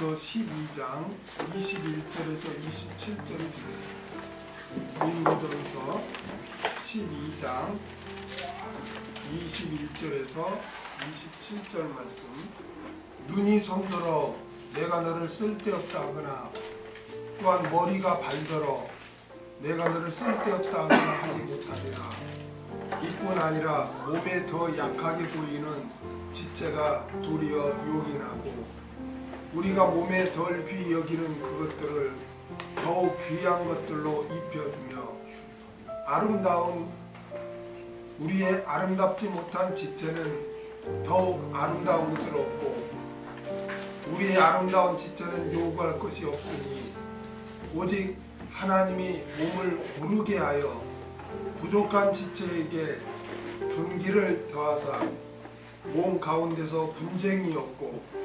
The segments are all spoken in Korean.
고린도전서 12장 21절에서 27절이 되겠습니다. 고린도전서 12장 21절에서 27절 말씀. 눈이 성더러 내가 너를 쓸데없다 하거나 또한 머리가 발더러 내가 너를 쓸데없다 하거나 하지 못하리라. 이뿐 아니라 몸에 더 약하게 보이는 지체가 도리어 요긴하고 우리가 몸에 덜 귀히 여기는 그것들을 더욱 귀한 것들로 입혀주며 우리의 아름답지 못한 지체는 더욱 아름다운 것을 얻고 우리의 아름다운 지체는 요구할 것이 없으니 오직 하나님이 몸을 고르게 하여 부족한 지체에게 존귀를 더하사 몸 가운데서 분쟁이 없고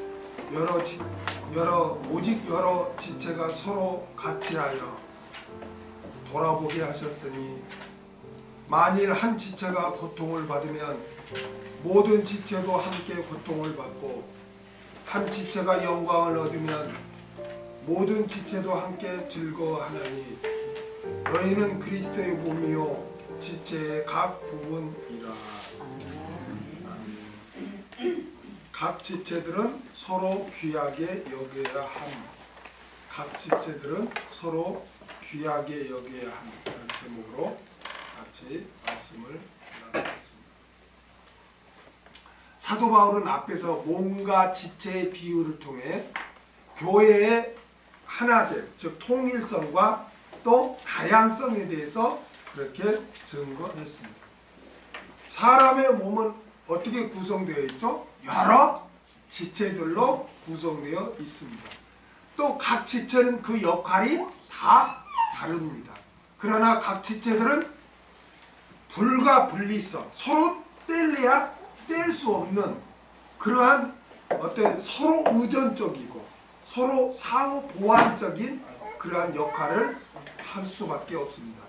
오직 여러 지체가 서로 같이하여 돌아보게 하셨으니 만일 한 지체가 고통을 받으면 모든 지체도 함께 고통을 받고 한 지체가 영광을 얻으면 모든 지체도 함께 즐거워하나니 너희는 그리스도의 몸이요 지체의 각 부분이라. 각 지체들은 서로 귀하게 여겨야 함. 각 지체들은 서로 귀하게 여겨야 함. 이런 제목으로 같이 말씀을 나누겠습니다. 사도 바울은 앞에서 몸과 지체의 비유를 통해 교회의 하나됨, 즉 통일성과 또 다양성에 대해서 그렇게 증거했습니다. 사람의 몸은 어떻게 구성되어 있죠? 여러 지체들로 구성되어 있습니다. 또 각 지체는 그 역할이 다 다릅니다. 그러나 각 지체들은 불가분리성, 서로 뗄래야 뗄 수 없는 그러한 어떤 서로 의존적이고 서로 상호 보완적인 그러한 역할을 할 수밖에 없습니다.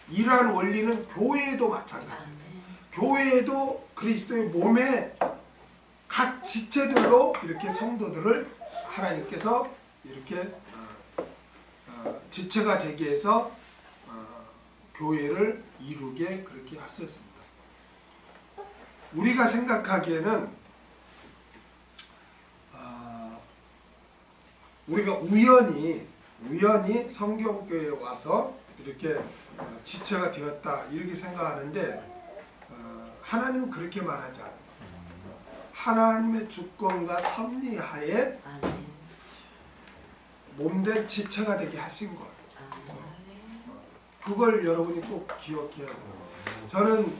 이러한 원리는 교회에도 마찬가지입니다. 교회에도 그리스도의 몸에 각 지체들로 이렇게 성도들을 하나님께서 이렇게 지체가 되게 해서 교회를 이루게 그렇게 하셨습니다. 우리가 생각하기에는 우리가 우연히 성경교회에 와서 이렇게 지체가 되었다 이렇게 생각하는데 하나님은 그렇게 말하지 않아요. 하나님의 주권과 섭리하에 몸된 지체가 되게 하신 거예요. 그걸 여러분이 꼭 기억해야 돼요. 저는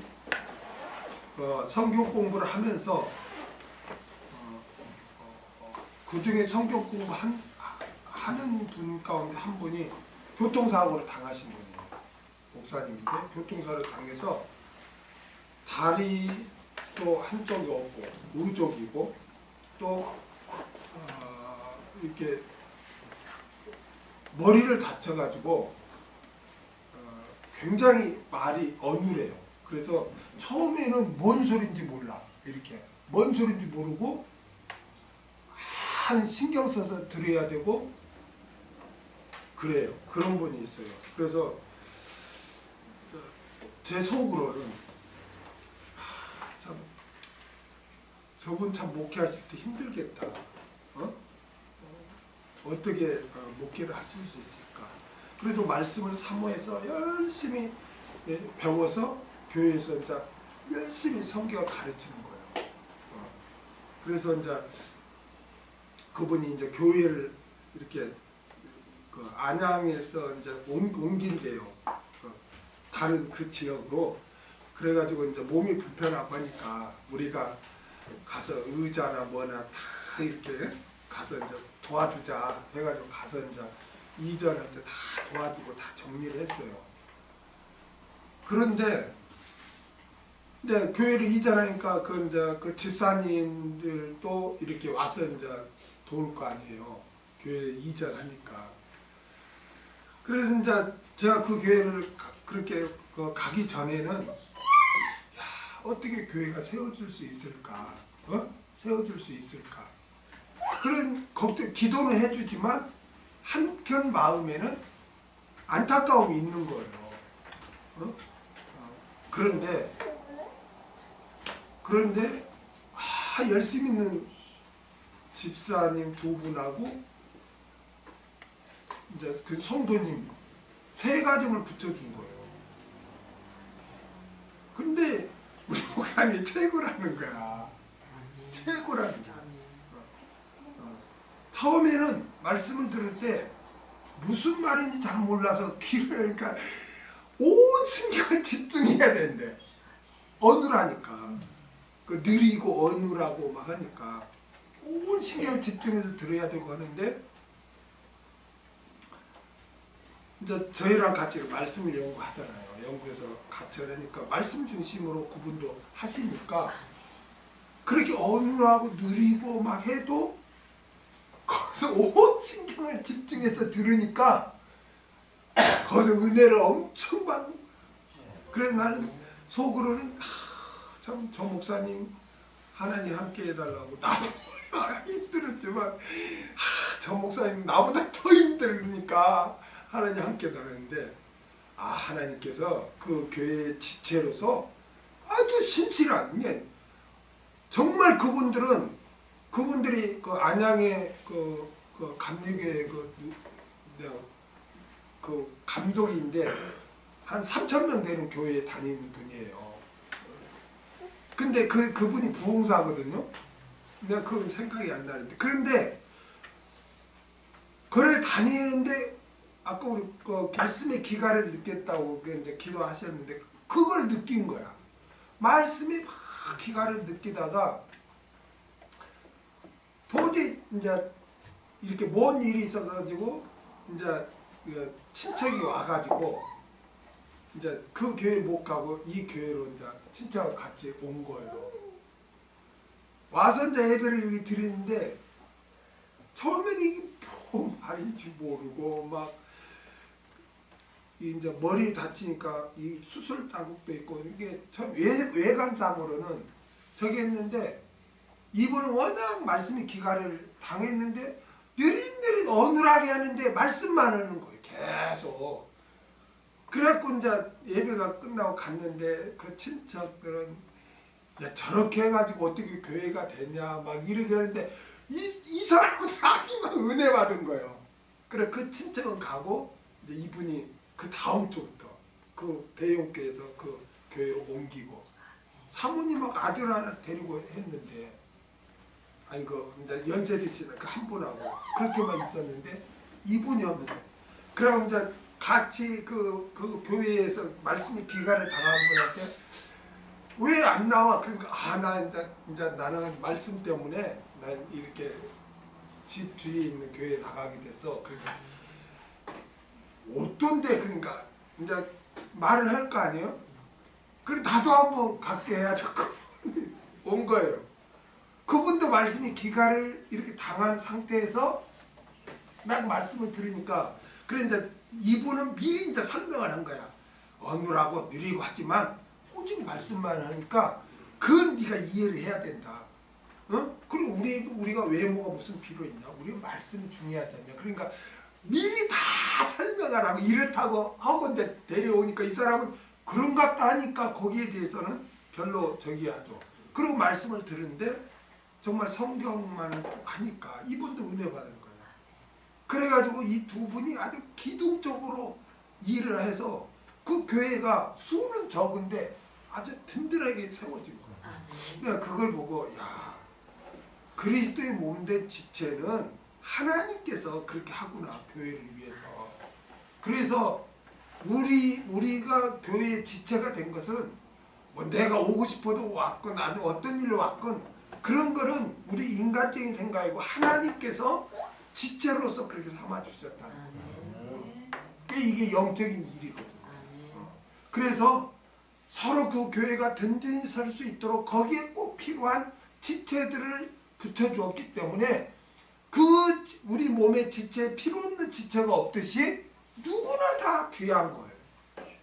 성경 공부를 하면서 그 중에 성경 공부 하는 분 가운데 한 분이 교통사고를 당하신 분이에요. 목사님인데 교통사고를 당해서 다리도 한쪽이 없고 우쪽이고 또 이렇게 머리를 다쳐가지고 굉장히 말이 어눌해요. 그래서 처음에는 뭔 소린지 몰라. 이렇게 뭔 소린지 모르고 한 신경 써서 들어야 되고 그래요. 그런 분이 있어요. 그래서 제 속으로는 참 저분 참 목회하실 때 힘들겠다. 어떻게 목회를 하실 수 있을까? 그래도 말씀을 사모해서 열심히 배워서 교회에서 이제 열심히 성경을 가르치는 거예요. 그래서 이제 그분이 이제 교회를 이렇게 그 안양에서 이제 옮긴대요. 다른 그 지역으로. 그래가지고 이제 몸이 불편하고 하니까 우리가 가서 의자나 뭐나 다 이렇게 가서 이제 도와주자 해가지고 가서 이제 이전할 때 다 도와주고 다 정리를 했어요. 그런데 이제 교회를 이전하니까 그 집사님들도 이렇게 와서 이제 도울 거 아니에요. 교회 이전하니까. 그래서 이제 제가 그 교회를 그렇게 가기 전에는 어떻게 교회가 세워질 수 있을까? 세워질 수 있을까? 그런 걱정, 기도는 해주지만 한편 마음에는 안타까움이 있는 거예요. 어? 그런데 열심히 있는 집사님 두 분하고 이제 그 성도님 세 가정을 붙여준 거예요. 근데 우리 목사님이 최고라는 거야. 최고라는 거야. 처음에는 말씀을 들을 때 무슨 말인지 잘 몰라서 귀를, 그러니까 온 신경을 집중해야 된대. 어눌하니까. 그 느리고 어눌하고 막 하니까 온 신경을 집중해서 들어야 되고 하는데, 이제 저희랑 같이 말씀을 연구하잖아요. 연구해서 같이 하니까 말씀 중심으로 구분도 하시니까 그렇게 어눌하고 느리고 막 해도 거기서 온 신경을 집중해서 들으니까 거기서 은혜를 엄청 받는. 그래서 나는 속으로는 참 저 목사님 하나님 함께 해달라고. 나도 힘들었지만 저 목사님 나보다 더 힘들으니까 하나님 함께 해달라는데, 하나님께서 그 교회의 지체로서 아주 신실한, 정말 그분들이 그 안양의 그 감리교회 그 감독인데 한 3,000명 되는 교회에 다니는 분이에요. 근데 그분이 부흥사거든요. 내가 그건 생각이 안 나는데, 그런데 그를 다니는데 아까 우리 그 말씀의 기가를 느꼈다고 이제 기도하셨는데 그걸 느낀 거야. 말씀이 막 기가를 느끼다가 도저히 이제 이렇게 뭔 일이 있어가지고 이제 친척이 와가지고 이제 그 교회 못 가고 이 교회로 이제 친척하고 같이 온 거예요. 와서 이제 예배를 이렇게 드리는데 처음에는 이게 뭐 말인지 모르고 막 이제 머리 다치니까 이 수술 자국도 있고 이게 참 외관상으로는 저기 했는데, 이분은 워낙 말씀이 기가를 당했는데 느릿느릿 어눌하게 하는데 말씀만 하는 거예요. 계속. 그래갖고 이제 예배가 끝나고 갔는데 그 친척들은 야 저렇게 해가지고 어떻게 교회가 되냐 막 이렇게 하는데 이 사람은 자기만 은혜 받은 거예요. 그래 그 친척은 가고 이제 이분이 그 다음 주부터 그 대형교회에서 그 교회로 옮기고 사모님하고 아들 하나 데리고 했는데, 아니 그 이제 연세 드시는 그 한 분하고 그렇게만 있었는데 이분이 하면서 그럼 이제 같이 그 교회에서 말씀이 기가를 당한 분한테 왜 안 나와? 그러니까 나 이제 나는 말씀 때문에 난 이렇게 집 주위에 있는 교회에 나가게 됐어. 그러니까 어떤데? 그러니까 이제 말을 할 거 아니에요? 그래 나도 한번 갖게 해야죠. 온 거예요. 그분도 말씀이 기가를 이렇게 당한 상태에서 난 말씀을 들으니까, 그래 이제 이분은 미리 이제 설명을 한 거야. 어눌하고 느리고 하지만 오직 말씀만 하니까 그건 네가 이해를 해야 된다. 어? 그리고 우리가 외모가 무슨 필요 있냐? 우리 말씀이 중요하지 않냐? 그러니까 미리 다 설명을 하고 이렇다고 하고 이제 데려오니까 이 사람은 그런갑다 하니까 거기에 대해서는 별로 저기 하죠. 그리고 말씀을 들은데 정말 성경만을 쭉 하니까 이분도 은혜 받은 거예요. 그래가지고 이 두 분이 아주 기둥적으로 일을 해서 그 교회가 수는 적은데 아주 든든하게 세워진 거예요. 내가 그걸 보고 야 그리스도의 몸된 지체는 하나님께서 그렇게 하구나 교회를 위해서. 그래서 우리가 교회의 지체가 된 것은 뭐 내가 오고 싶어도 왔건 아니 어떤 일로 왔건 그런 거는 우리 인간적인 생각이고 하나님께서 지체로서 그렇게 삼아주셨다는 거죠. 이게 영적인 일이거든. 그래서 서로 그 교회가 든든히 설 수 있도록 거기에 꼭 필요한 지체들을 붙여주었기 때문에 그 우리 몸의 지체, 필요 없는 지체가 없듯이 누구나 다 귀한 거예요.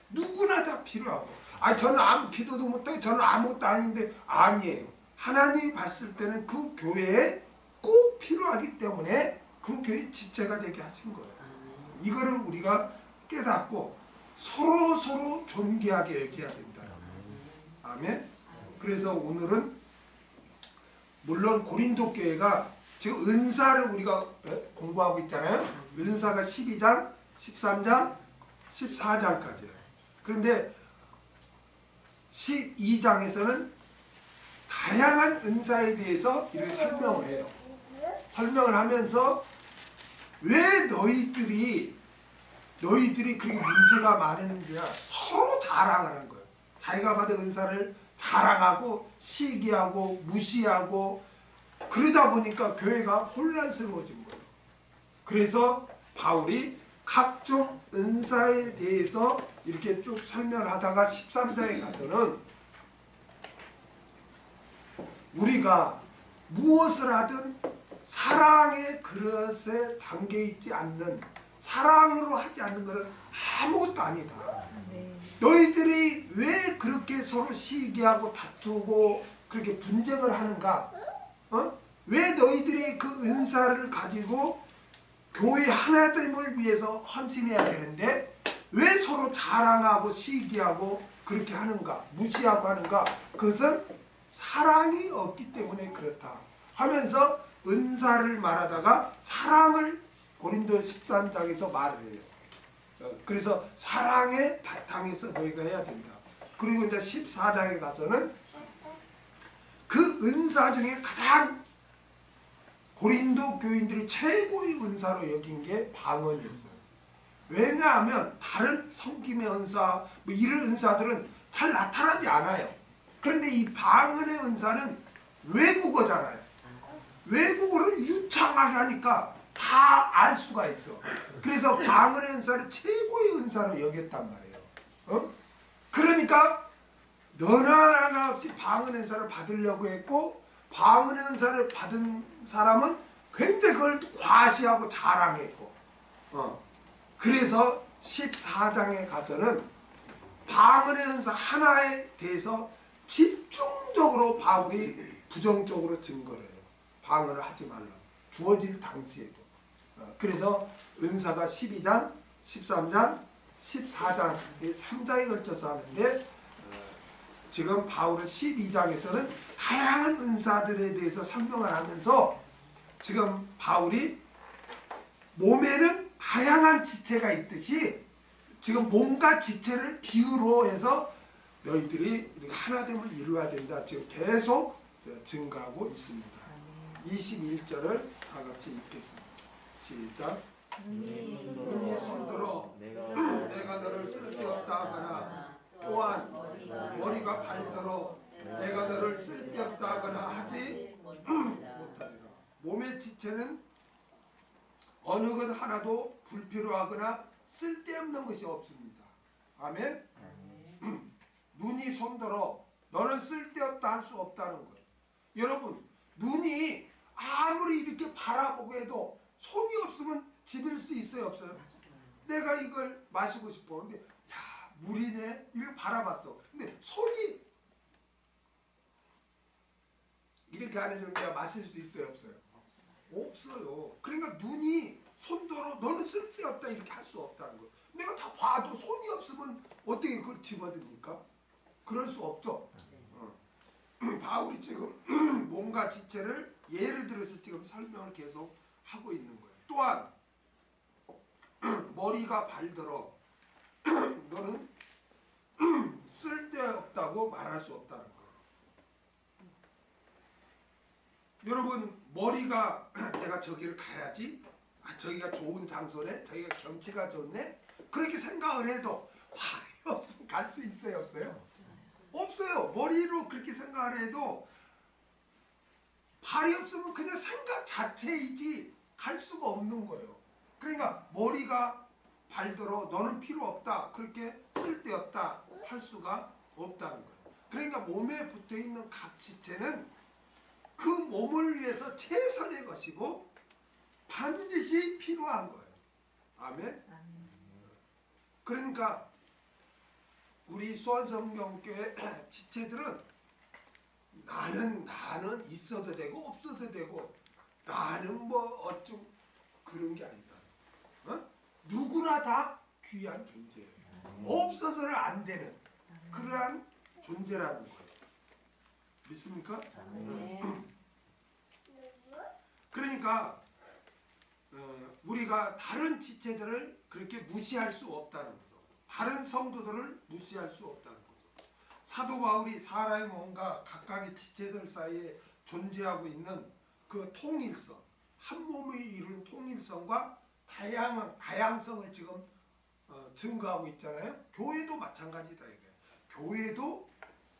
누구나 다 필요하고. 저는 아무 기도도 못하고 저는 아무것도 아닌데 아니에요. 하나님이 봤을 때는 그 교회에 꼭 필요하기 때문에 그 교회 지체가 되게 하신 거예요. 이거를 우리가 깨닫고 서로 존귀하게 여겨야 된다. 아멘. 그래서 오늘은 물론 고린도 교회가 지금 은사를 우리가 공부하고 있잖아요. 은사가 12장, 13장, 14장까지예요. 그런데 12장에서는 다양한 은사에 대해서 이렇게 설명을 해요. 설명을 하면서 왜 너희들이 그렇게 문제가 많은지야 서로 자랑을 한 거예요. 자기가 받은 은사를 자랑하고 시기하고 무시하고 그러다 보니까 교회가 혼란스러워진 거예요. 그래서 바울이 각종 은사에 대해서 이렇게 쭉 설명하다가 13장에 가서는 우리가 무엇을 하든 사랑의 그릇에 담겨있지 않는, 사랑으로 하지 않는 것은 아무것도 아니다. 너희들이 왜 그렇게 서로 시기하고 다투고 그렇게 분쟁을 하는가? 왜 너희들이 그 은사를 가지고 교회 하나됨을 위해서 헌신해야 되는데 왜 서로 자랑하고 시기하고 그렇게 하는가? 무시하고 하는가? 그것은 사랑이 없기 때문에 그렇다 하면서 은사를 말하다가 사랑을 고린도 13장에서 말을 해요. 그래서 사랑의 바탕에서 너희가 해야 된다. 그리고 이제 14장에 가서는 그 은사 중에 가장 고린도 교인들이 최고의 은사로 여긴 게 방언이었어요. 왜냐하면 다른 섬김의 은사, 뭐 이런 은사들은 잘 나타나지 않아요. 그런데 이 방언의 은사는 외국어잖아요. 외국어를 유창하게 하니까 다 알 수가 있어. 그래서 방언의 은사를 최고의 은사로 여겼단 말이에요. 그러니까 너나 나나 없이 방언의 은사를 받으려고 했고 방언의 은사를 받은 사람은 굉장히 그걸 과시하고 자랑했고 그래서 14장에 가서는 방언의 은사 하나에 대해서 집중적으로 바울이 부정적으로 증거를 해요. 방언을 하지 말라. 주어질 당시에도. 그래서 은사가 12장, 13장, 14장 이 3장에 걸쳐서 하는데 지금 바울은 12장에서는 다양한 은사들에 대해서 설명을 하면서 지금 바울이 몸에는 다양한 지체가 있듯이 지금 몸과 지체를 비유로 해서 너희들이 하나됨을 이루어야 된다. 지금 계속 증가하고 있습니다. 21절을 다 같이 읽겠습니다. 시작. 눈이 손들어 내가 너를 쓸데없다 하거나 또한 머리가 발들어 내가 너를 쓸데없다 하거나 하지 못하리라. 몸의 지체는 어느 것 하나도 불필요하거나 쓸데없는 것이 없습니다. 아멘. 눈이 손들어 너는 쓸데없다 할 수 없다는 거예요. 여러분 눈이 아무리 이렇게 바라보고 해도 손이 없으면 집일 수 있어요 없어요? 내가 이걸 마시고 싶어. 근데 야 물이네 이렇게 바라봤어. 근데 손이 이렇게 안 해서 내가 마실 수 있어요 없어요? 없어요. 그러니까 눈이 손들어 너는 쓸데없다 이렇게 할 수 없다는 거예요. 내가 다 봐도 손이 없으면 어떻게 그걸 집어듭니까? 그럴 수 없죠. 바울이 지금 몸과 지체를 예를 들어서 지금 설명을 계속 하고 있는 거예요. 또한 머리가 발들어 너는 쓸데없다고 말할 수 없다는 거예요. 여러분 머리가 내가 저기를 가야지, 저기가 좋은 장소네, 저기가 경치가 좋네, 그렇게 생각을 해도 발이 없으면 갈 수 있어요 없어요? 없어요. 머리로 그렇게 생각을 해도 발이 없으면 그냥 생각 자체이지 갈 수가 없는 거예요. 그러니까 머리가 발들어 너는 필요 없다, 그렇게 쓸데없다 할 수가 없다는 거예요. 그러니까 몸에 붙어있는 각 지체는 그 몸을 위해서 최선의 것이고 반드시 필요한 거예요. 아멘. 그러니까 우리 수원성경교회 지체들은 나는 있어도 되고 없어도 되고 나는 뭐 어쩌고 그런 게 아니다. 누구나 다 귀한 존재예요. 없어서는 안 되는 그러한 존재라는 거예요. 믿습니까? 그러니까 우리가 다른 지체들을 그렇게 무시할 수 없다는 거죠. 다른 성도들을 무시할 수 없다는 거죠. 사도 바울이 사람의 몸과 각각의 지체들 사이에 존재하고 있는 그 통일성, 한 몸을 이루는 통일성과 다양성을 지금 증거하고 있잖아요. 교회도 마찬가지다 이거예요. 교회도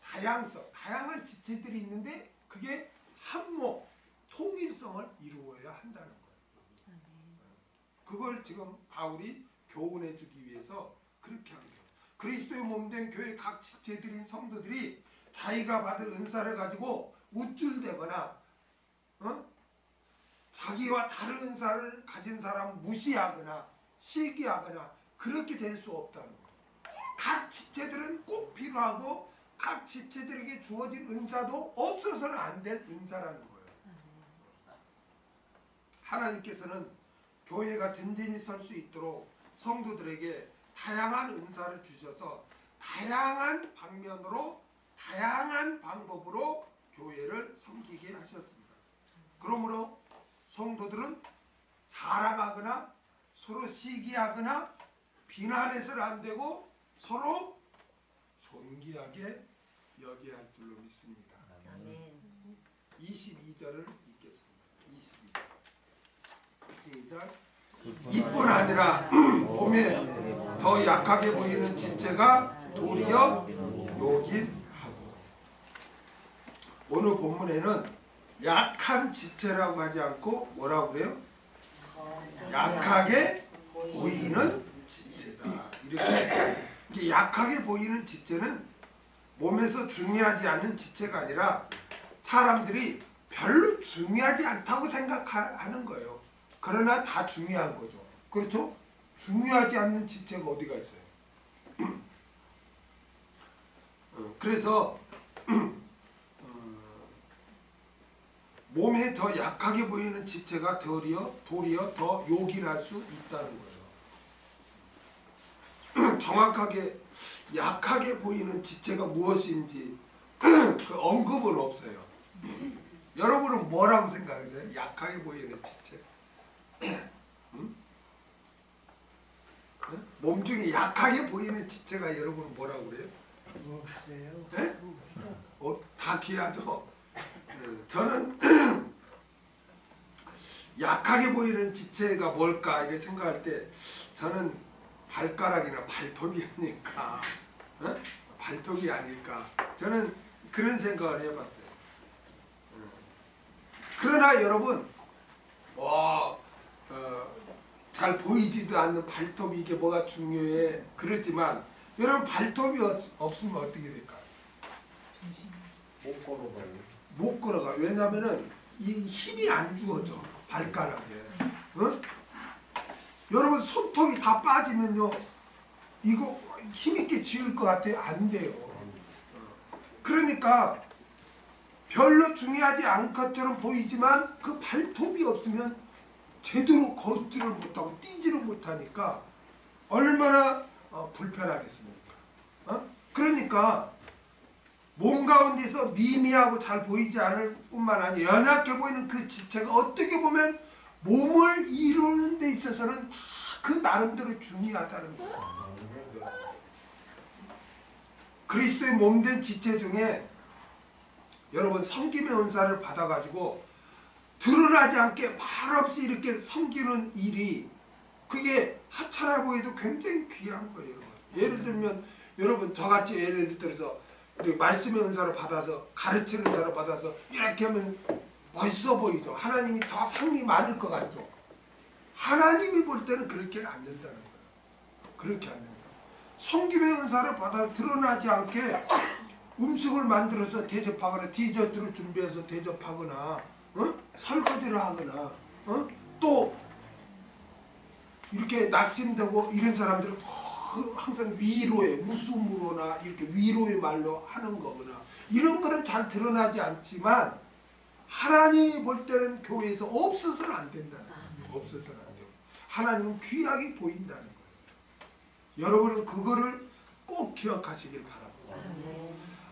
다양한 지체들이 있는데 그게 한 몸, 통일성을 이루어야 한다는 거예요. 그걸 지금 바울이 교훈해 주기 위해서 그렇게 합니다. 그리스도의 몸된 교회 각 지체들인 성도들이 자기가 받은 은사를 가지고 우쭐대거나 자기와 다른 은사를 가진 사람을 무시하거나 시기하거나 그렇게 될 수 없다는 거예요. 각 지체들은 꼭 필요하고 각 지체들에게 주어진 은사도 없어서는 안 될 은사라는 거예요. 하나님께서는 교회가 든든히 설 수 있도록 성도들에게 다양한 은사를 주셔서 다양한 방면으로 다양한 방법으로 교회를 섬기게 하셨습니다. 그러므로 성도들은 자랑하거나 서로 시기하거나 비난해서는 안 되고 서로 존귀하게 여겨야 할 줄로 믿습니다. 아멘. 22절을 읽겠습니다. 22절 시작. 이뿐 아니라 몸에 더 약하게 보이는 지체가 도리어 요긴 하고. 오늘 본문에는 약한 지체라고 하지 않고 뭐라고 그래요? 약하게 보이는 지체다. 이렇게 약하게 보이는 지체는 몸에서 중요하지 않은 지체가 아니라 사람들이 별로 중요하지 않다고 생각하는 거예요. 그러나 다 중요한 거죠. 그렇죠? 중요하지 않는 지체가 어디가 있어요? 그래서 몸에 더 약하게 보이는 지체가 도리어 더 요긴할 수 있다는 거예요. 정확하게 약하게 보이는 지체가 무엇인지 그 언급은 없어요. 여러분은 뭐라고 생각하세요? 약하게 보이는 지체. 몸 중에 약하게 보이는 지체가 여러분은 뭐라고 그래요? 없어요. 네? 다 귀하죠? 저는 약하게 보이는 지체가 뭘까 이렇게 생각할 때 저는 발가락이나 발톱이 아닐까, 발톱이 아닐까, 저는 그런 생각을 해봤어요. 그러나 여러분 잘 보이지도 않는 발톱이 이게 뭐가 중요해 그렇지만 여러분 발톱이 없으면 어떻게 될까요? 못 걸어가요. 못 걸어가. 왜냐면은 이 힘이 안 주어져 발가락에. 여러분 손톱이 다 빠지면요 이거 힘있게 쥐을 것 같아요? 안 돼요. 그러니까 별로 중요하지 않은 것처럼 보이지만 그 발톱이 없으면 제대로 걷지를 못하고 뛰지를 못하니까 얼마나 불편하겠습니까? 그러니까 몸 가운데서 미미하고 잘 보이지 않을 뿐만 아니라 연약해 보이는 그 지체가 어떻게 보면 몸을 이루는 데 있어서는 다 그 나름대로 중요하다는 거예요. 그리스도의 몸된 지체 중에 여러분 섬김의 은사를 받아가지고 드러나지 않게 말없이 이렇게 섬기는 일이 그게 하찮아 보여도 굉장히 귀한 거예요. 예를 들면 여러분 저같이 예를 들어서 말씀의 은사를 받아서 가르치는 은사를 받아서 이렇게 하면 멋있어 보이죠. 하나님이 더 상이 많을 것 같죠. 하나님이 볼 때는 그렇게 안 된다는 거예요. 그렇게 안 된다. 섬김의 은사를 받아서 드러나지 않게 음식을 만들어서 대접하거나 디저트를 준비해서 대접하거나 설거지를 하거나 또 이렇게 낙심되고 이런 사람들은 항상 위로의 웃음으로나 이렇게 위로의 말로 하는 거거나 이런 거는 잘 드러나지 않지만 하나님이 볼 때는 교회에서 없어서는 안 된다는 거예요. 없어서는 안 돼요. 하나님은 귀하게 보인다는 거예요. 여러분은 그거를 꼭 기억하시길 바랍니다.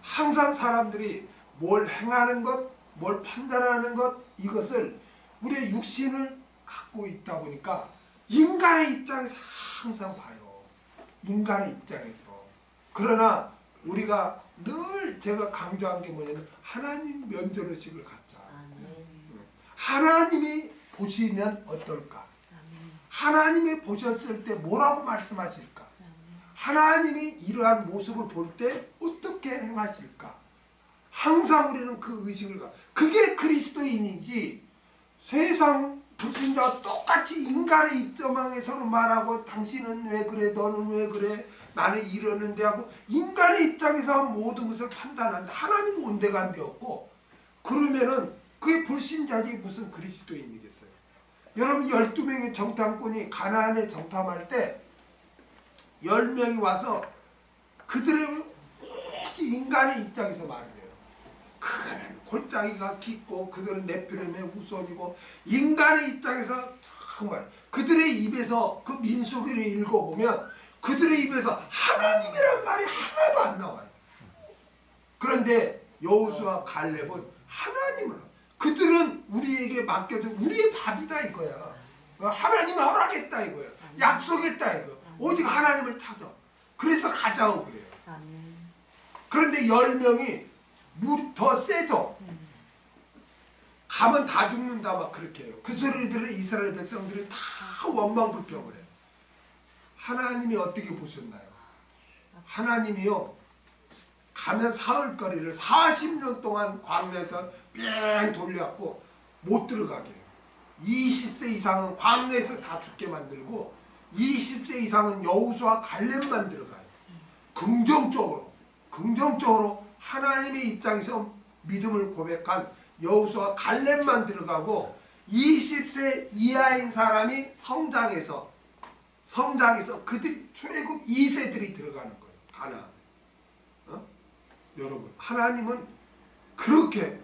항상 사람들이 뭘 행하는 것, 뭘 판단하는 것, 이것을 우리의 육신을 갖고 있다 보니까 인간의 입장에서 항상 봐요. 인간의 입장에서. 그러나 우리가 늘 제가 강조한 게 뭐냐면 하나님 면전의식을 갖자. 하나님이 보시면 어떨까? 하나님이 보셨을 때 뭐라고 말씀하실까? 하나님이 이러한 모습을 볼 때 어떻게 행하실까? 항상 우리는 그 의식을 갖고, 그게 그리스도인이지 세상 불신자와 똑같이 인간의 입장에 서로 말하고 당신은 왜 그래, 너는 왜 그래, 나는 이러는데 하고 인간의 입장에서 모든 것을 판단한다. 하나님은 온데간데 없고, 그러면은 그게 불신자지 무슨 그리스도인이겠어요. 여러분 12명의 정탐꾼이 가나안에 정탐할 때 10명이 와서 그들의 오직 인간의 입장에서 말을 해요. 그들은 골짜기가 깊고 그들은 네피림의 후손이고, 인간의 입장에서 정말 그들의 입에서 그 민수기를 읽어보면 그들의 입에서 하나님이란 말이 하나도 안 나와요. 그런데 여호수아 갈렙은 하나님을, 그들은 우리에게 맡겨준 우리의 답이다 이거야. 하나님이 허락했다 이거야. 약속했다 이거. 오직 하나님을 찾아. 그래서 가자고 그래요. 그런데 10명이 물이 더 세죠. 가면 다 죽는다 막 그렇게 해요. 그 소리를 들은 이스라엘 백성들이 다 원망불평을 해요. 하나님이 어떻게 보셨나요? 하나님이요, 가면 사흘거리를 40년 동안 광야에서 뺑 돌려갖고 못 들어가게 해요. 20세 이상은 광야에서 다 죽게 만들고 20세 이상은 여호수아 갈렙만 들어가요. 긍정적으로 하나님의 입장에서 믿음을 고백한 여호수아 갈렙만 들어가고 20세 이하인 사람이 성장해서 그들이 출애굽 2세들이 들어가는 거예요. 가나안. 여러분, 하나님은 그렇게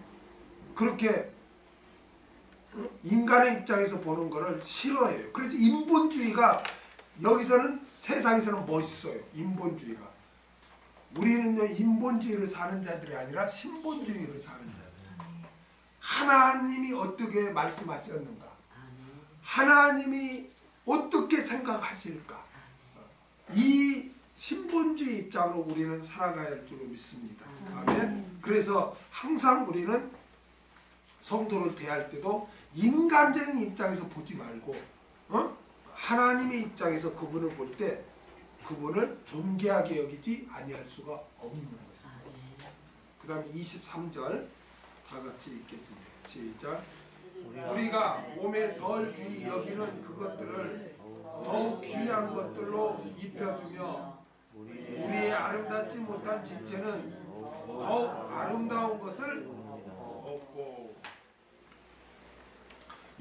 인간의 입장에서 보는 것을 싫어해요. 그래서 인본주의가 여기서는 세상에서는 멋있어요. 인본주의가. 우리는요, 인본주의를 사는 자들이 아니라 신본주의를 사는 자들. 하나님이 어떻게 말씀하셨는가? 하나님이 어떻게 생각하실까? 이 신본주의 입장으로 우리는 살아가야 할 줄로 믿습니다. 아멘. 그래서 항상 우리는 성도를 대할 때도 인간적인 입장에서 보지 말고 하나님의 입장에서 그분을 볼 때 그분을 존귀하게 여기지 아니할 수가 없는 것입니다. 그 다음에 23절 다 같이 읽겠습니다. 시작. 우리가 몸에 덜 귀히 여기는 그것들을 더욱 귀한 것들로 입혀주며 우리의 아름답지 못한 지체는 더욱 아름다운 것을 얻고.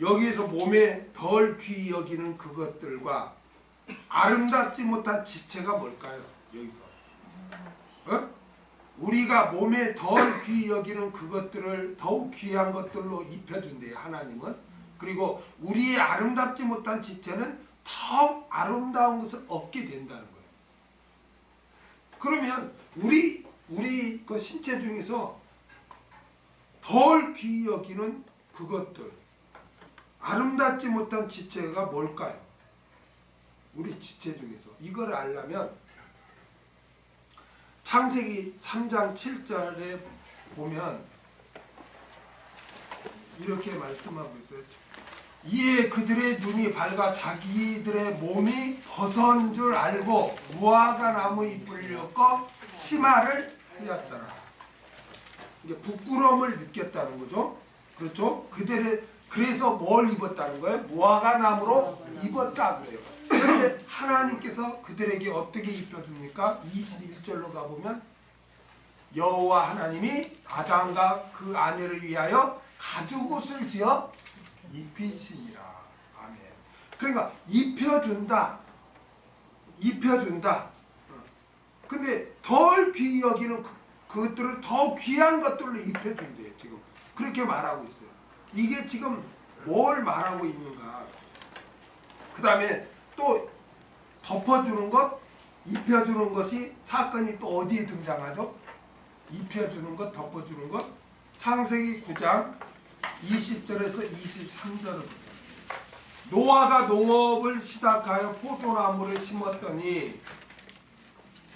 여기에서 몸에 덜 귀히 여기는 그것들과 아름답지 못한 지체가 뭘까요? 여기서 우리가 몸에 덜 귀히 여기는 그것들을 더욱 귀한 것들로 입혀준대요, 하나님은. 그리고 우리의 아름답지 못한 지체는 더욱 아름다운 것을 얻게 된다는 거예요. 그러면 우리 그 신체 중에서 덜 귀히 여기는 그것들, 아름답지 못한 지체가 뭘까요? 우리 지체 중에서 이걸 알려면 창세기 3장 7절에 보면 이렇게 말씀하고 있어요. 이에 그들의 눈이 밝아 자기들의 몸이 벗은 줄 알고 무화과 나무 잎을 엮어 치마를 휘었더라. 이게 부끄러움을 느꼈다는 거죠. 그렇죠? 그래서 뭘 입었다는 거예요? 무화과 나무로 입었다 그래요. 그런데 하나님께서 그들에게 어떻게 입혀줍니까? 21절로 가보면 여호와 하나님이 아담과 그 아내를 위하여 가죽옷을 지어 입히시니라. 아멘. 그러니까 입혀준다. 근데 덜 귀히 여기는 그것들을 더 귀한 것들로 입혀준대요. 지금 그렇게 말하고 있어요. 이게 지금 뭘 말하고 있는가. 그 다음에 또 덮어주는 것, 입혀주는 것이 사건이 또 어디에 등장하죠? 입혀주는 것, 덮어주는 것. 창세기 9장 20절에서 23절은 노아가 농업을 시작하여 포도나무를 심었더니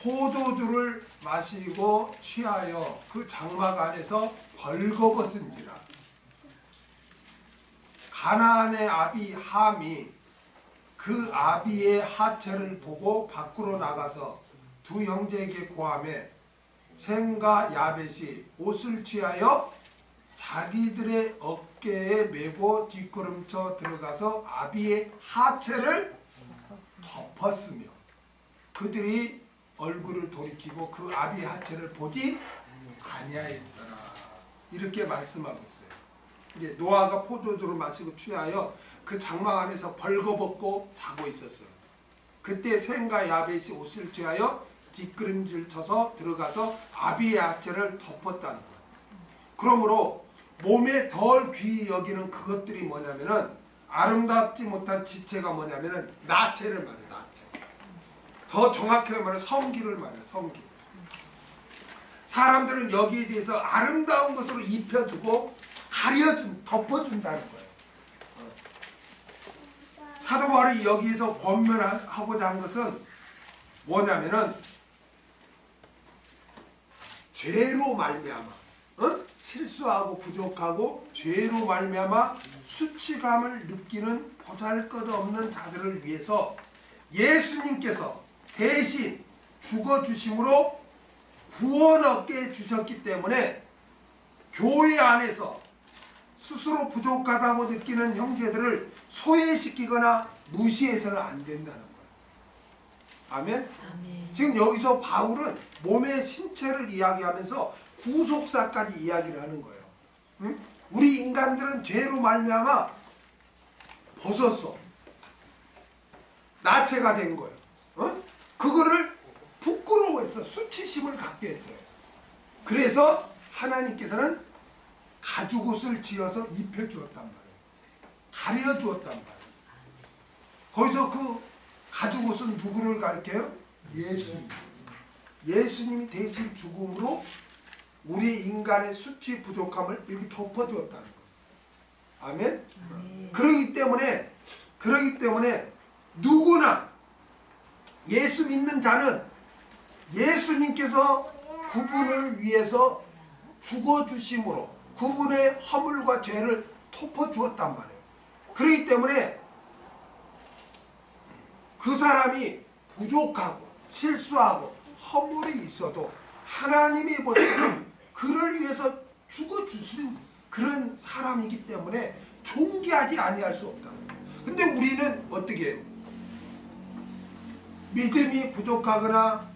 포도주를 마시고 취하여 그 장막 안에서 벌거벗은지라. 가나안의 아비 함이 그 아비의 하체를 보고 밖으로 나가서 두 형제에게 고하매 셈과 야벳이 옷을 취하여 자기들의 어깨에 메고 뒷걸음쳐 들어가서 아비의 하체를 덮었으며 그들이 얼굴을 돌이키고 그 아비의 하체를 보지 아니하였더라. 이렇게 말씀하고 있어요. 이제 노아가 포도주를 마시고 취하여 그 장막 안에서 벌거벗고 자고 있었어요. 그때 셈과 야벳이 옷을 취하여 뒷걸음질 쳐서 들어가서 아비의 하체를 덮었다는 거예요. 그러므로 몸에 덜 귀히 여기는 그것들이 뭐냐면은 아름답지 못한 지체가 뭐냐면은 나체를 말해요. 나체. 더 정확하게 말해 성기를 말해요. 성기. 사람들은 여기에 대해서 아름다운 것으로 입혀주고 덮어준다는 거예요. 사도 바울이 여기에서 권면하고자 한 것은 뭐냐면은 죄로 말미암아 실수하고 부족하고 죄로 말미암아 수치감을 느끼는 보잘것없는 자들을 위해서 예수님께서 대신 죽어주심으로 구원 얻게 주셨기 때문에 교회 안에서 스스로 부족하다고 느끼는 형제들을 소외시키거나 무시해서는 안 된다는 거예요. 아멘? 아멘. 지금 여기서 바울은 몸의 신체를 이야기하면서 구속사까지 이야기를 하는 거예요. 응? 우리 인간들은 죄로 말미암아 벗었어. 나체가 된 거예요. 어? 그거를 부끄러워해서 수치심을 갖게 했어요. 그래서 하나님께서는 가죽옷을 지어서 입혀주었단 말이에요. 가려주었단 말이에요. 거기서 그 가죽옷은 누구를 가리켜요? 예수님. 예수님이 대신 죽음으로 우리 인간의 수치 부족함을 이렇게 덮어주었다는 거예요. 아멘? 그러기 때문에 누구나 예수 믿는 자는 예수님께서 그분을 위해서 죽어주심으로 그분의 허물과 죄를 덮어주었단 말이에요. 그렇기 때문에 그 사람이 부족하고 실수하고 허물이 있어도 하나님이 볼 때는 그를 위해서 죽어주신 그런 사람이기 때문에 존귀하지 아니할 수 없다. 근데 우리는 어떻게 해요? 믿음이 부족하거나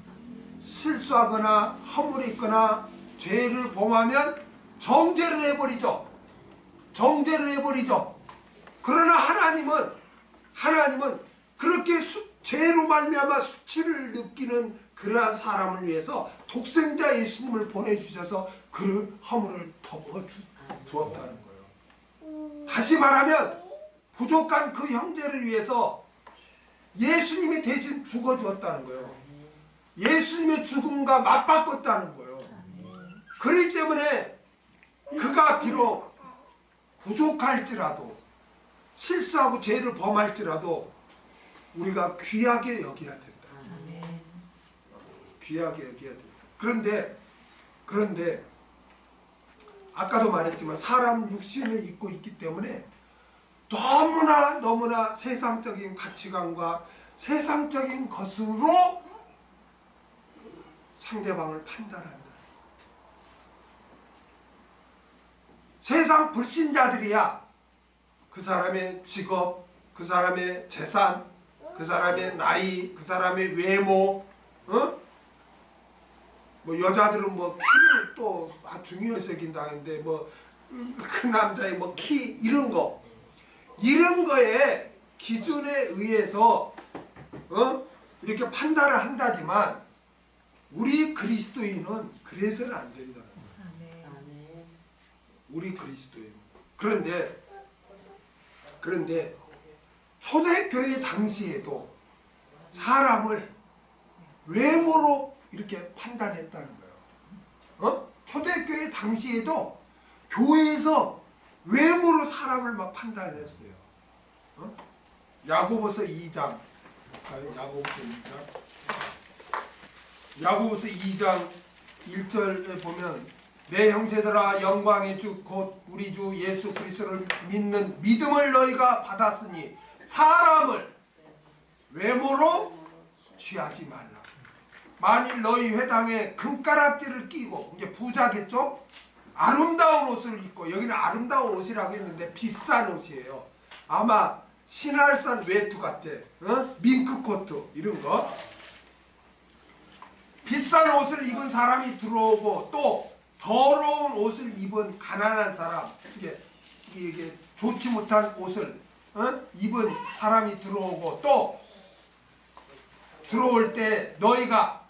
실수하거나 허물이 있거나 죄를 범하면 정죄를 해버리죠. 정죄를 해버리죠. 그러나 하나님은 그렇게 죄로 말미암아 수치를 느끼는 그러한 사람을 위해서 독생자 예수님을 보내주셔서 그 허물을 덮어주었다는 거예요. 다시 말하면 부족한 그 형제를 위해서 예수님이 대신 죽어주었다는 거예요. 예수님의 죽음과 맞바꿨다는 거예요. 그렇기 때문에 그가 비록 부족할지라도 실수하고 죄를 범할지라도 우리가 귀하게 여겨야 된다. 귀하게 여겨야 된다. 그런데 아까도 말했지만 사람 육신을 입고 있기 때문에 너무나 세상적인 가치관과 세상적인 것으로 상대방을 판단한다. 세상 불신자들이야 그 사람의 직업, 그 사람의 재산, 그 사람의 나이, 그 사람의 외모, 뭐 여자들은 뭐 키를 또 중요시 여긴다는데 뭐 그 남자의 뭐 키 이런 거에 기준에 의해서 이렇게 판단을 한다지만 우리 그리스도인은 그래서는 안 된다는 거예요. 우리 그리스도인. 그런데 초대교회 당시에도 사람을 외모로 이렇게 판단했다는 거예요. 초대교회 당시에도 교회에서 외모로 사람을 막 판단했어요. 야고보서 2장, 야고보서 2장 1절에 보면 내 형제들아 영광의 주 곧 우리 주 예수 그리스도를 믿는 믿음을 너희가 받았으니 사람을 외모로 취하지 말라. 만일 너희 회당에 금가락지를 끼고, 이제 부자겠죠? 아름다운 옷을 입고, 여기는 아름다운 옷이라고 했는데 비싼 옷이에요. 아마 신할산 외투 같아. 밍크코트 이런 거. 비싼 옷을 입은 사람이 들어오고 또 더러운 옷을 입은 가난한 사람, 이게 좋지 못한 옷을 입은 사람이 들어오고 또 들어올 때 너희가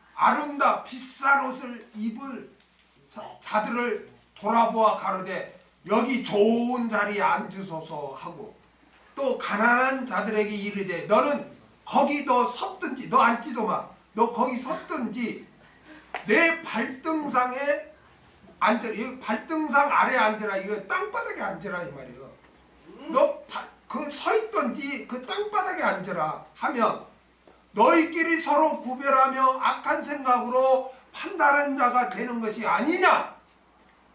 비싼 옷을 입을 자들을 돌아보아 가로되 여기 좋은 자리에 앉으소서 하고, 또 가난한 자들에게 이르되 너는 거기 너 섰든지, 너 앉지도 마, 너 거기 섰든지 내 발등상에 앉으라. 이 발등상 아래 앉으라. 이거 땅바닥에 앉으라 이 말이에요. 너 그 서 있든지 그 땅바닥에 앉으라 하면 너희끼리 서로 구별하며 악한 생각으로 판단하는 자가 되는 것이 아니냐.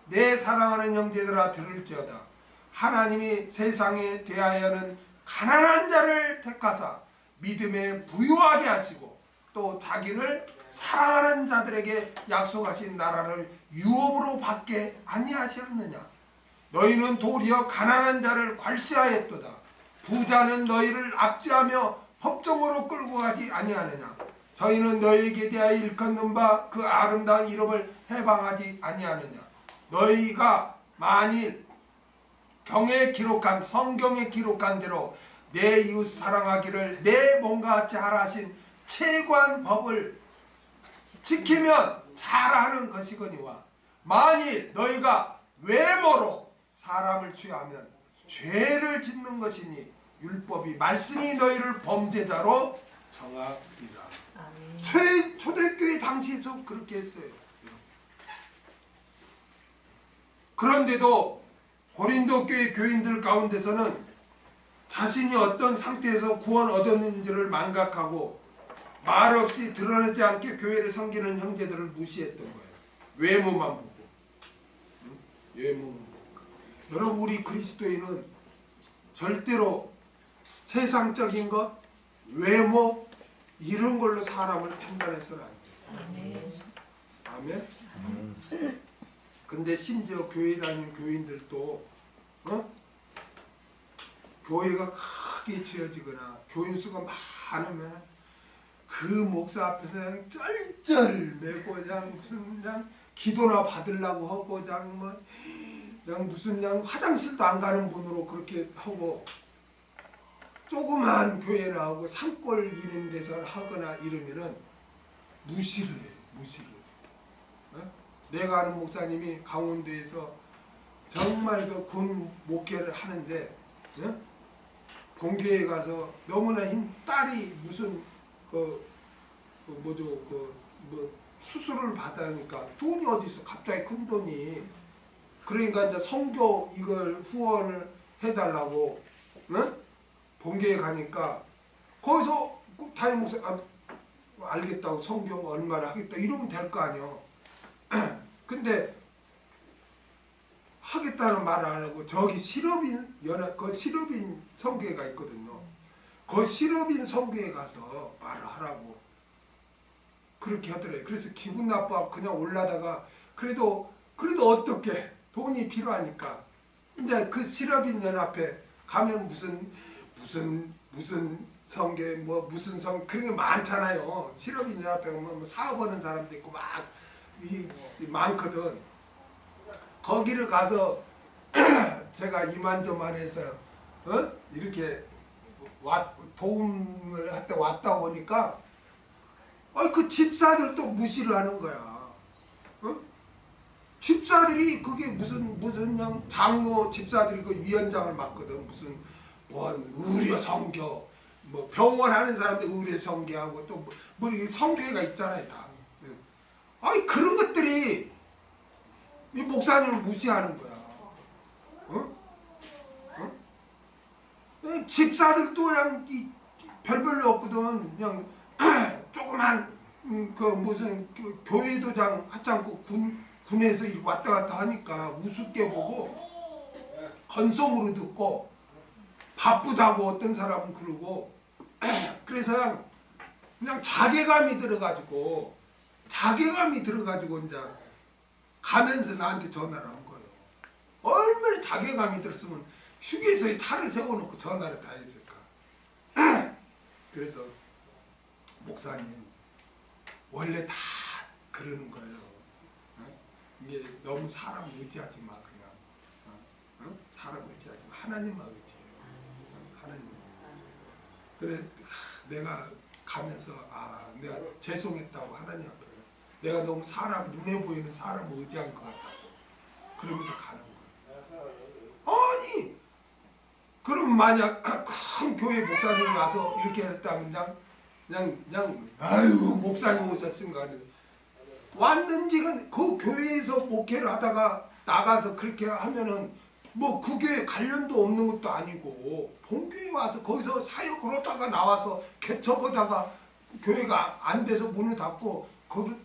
내 사랑하는 형제들아 들을지어다. 하나님이 세상에 대하여는 가난한 자를 택하사 믿음에 부유하게 하시고 또 자기를 사랑하는 자들에게 약속하신 나라를 유업으로 받게 아니하셨느냐. 너희는 도리어 가난한 자를 괄시하였도다. 부자는 너희를 압제하며 법정으로 끌고 가지 아니하느냐. 저희는 너희에게 대하여 일컫는 바 그 아름다운 이름을 해방하지 아니하느냐. 너희가 만일 성경에 기록한 대로 내 이웃 사랑하기를 내 몸과 같이 하라 하신 최고한 법을 지키면 잘하는 것이거니와, 만일 너희가 외모로 사람을 취하면 죄를 짓는 것이니 율법이 말씀이 너희를 범죄자로 정하리라. 초대교회 당시에도 그렇게 했어요. 그런데도 고린도 교회 교인들 가운데서는 자신이 어떤 상태에서 구원 얻었는지를 망각하고 말없이 드러내지 않게 교회를 섬기는 형제들을 무시했던 거예요. 외모만 보고. 외모만 보고. 여러분, 우리 그리스도인은 절대로 세상적인 것, 외모 이런 걸로 사람을 판단해서는 안 돼요. 아멘. 근데 심지어 교회 다니는 교인들도 교회가 크게 지어지거나 교인 수가 많으면 그 목사 앞에서 그냥 쩔쩔매고 그냥 무슨 그냥 기도나 받으려고 하고 그냥 무슨 그냥 화장실도 안 가는 분으로 그렇게 하고, 조그만 교회 나오고 산골 이런 데서 하거나 이러면은 무시를 해요. 무시를. 내가 아는 목사님이 강원도에서 정말 그 군 목회를 하는데 본교에 가서 너무나 딸이 무슨 수술을 받으니까 돈이 어디 있어, 갑자기 큰 돈이. 그러니까 이제 선교 이걸 후원을 해달라고 본교에 가니까 거기서 담임 목사 알겠다고 성경 얼마를 하겠다 이러면 될 거 아니요. 근데 하겠다는 말을 안 하고 저기 그 실업인 성교회가 있거든요. 그 실업인 성교회 가서 말을 하라고 그렇게 하더래요. 그래서 기분 나빠 그냥 올라다가 그래도 어떻게 돈이 필요하니까 이제 그 실업인 연합회 가면 무슨 성교회 무슨 그런 게 많잖아요. 실업인 연합회 가면 사업하는 사람도 있고 막 많거든. 거기를 가서 제가 이만저만해서 이렇게 도움을 할 때 왔다 보니까 그 집사들도 무시를 하는 거야. 집사들이 그게 무슨 그냥 장로 집사들이 그 위원장을 맡거든. 무슨 뭐 의료 성교, 뭐 병원 하는 사람들 의료 성교하고 또 뭐 성교회가 있잖아요 다. 아니 그런 것들이 이 목사님을 무시하는 거야. 어? 어? 집사들도 그냥 별별로 없거든. 그냥 조그만 그 무슨 그 교회도 그냥 하찮고 군에서 이렇게 왔다 갔다 하니까 우습게 보고 건성으로 듣고 바쁘다고 어떤 사람은 그러고 그래서 그냥 자괴감이 들어가지고 이제 가면서 나한테 전화를 한 거예요. 얼마나 자괴감이 들었으면 휴게소에 차를 세워놓고 전화를 다 했을까. 그래서 목사님 원래 다 그러는 거예요. 이게 너무 사람 의지하지 마. 그냥 사람 의지하지 마. 하나님만 의지해요. 하나님. 그래 내가 가면서 내가 죄송했다고 하나님 앞에 내가 너무 사람 눈에 보이는 사람 의지한 것 같다고 그러면서 가는 거예요. 아니 그럼 만약 큰 교회 목사님이 와서 이렇게 했다면 그냥 아이고 목사님 오셨습니까? 왔는지가 그 교회에서 목회를 하다가 나가서 그렇게 하면은 뭐 그 교회 관련도 없는 것도 아니고 본교회 와서 거기서 사역을 하다가 나와서 개척하다가 교회가 안 돼서 문을 닫고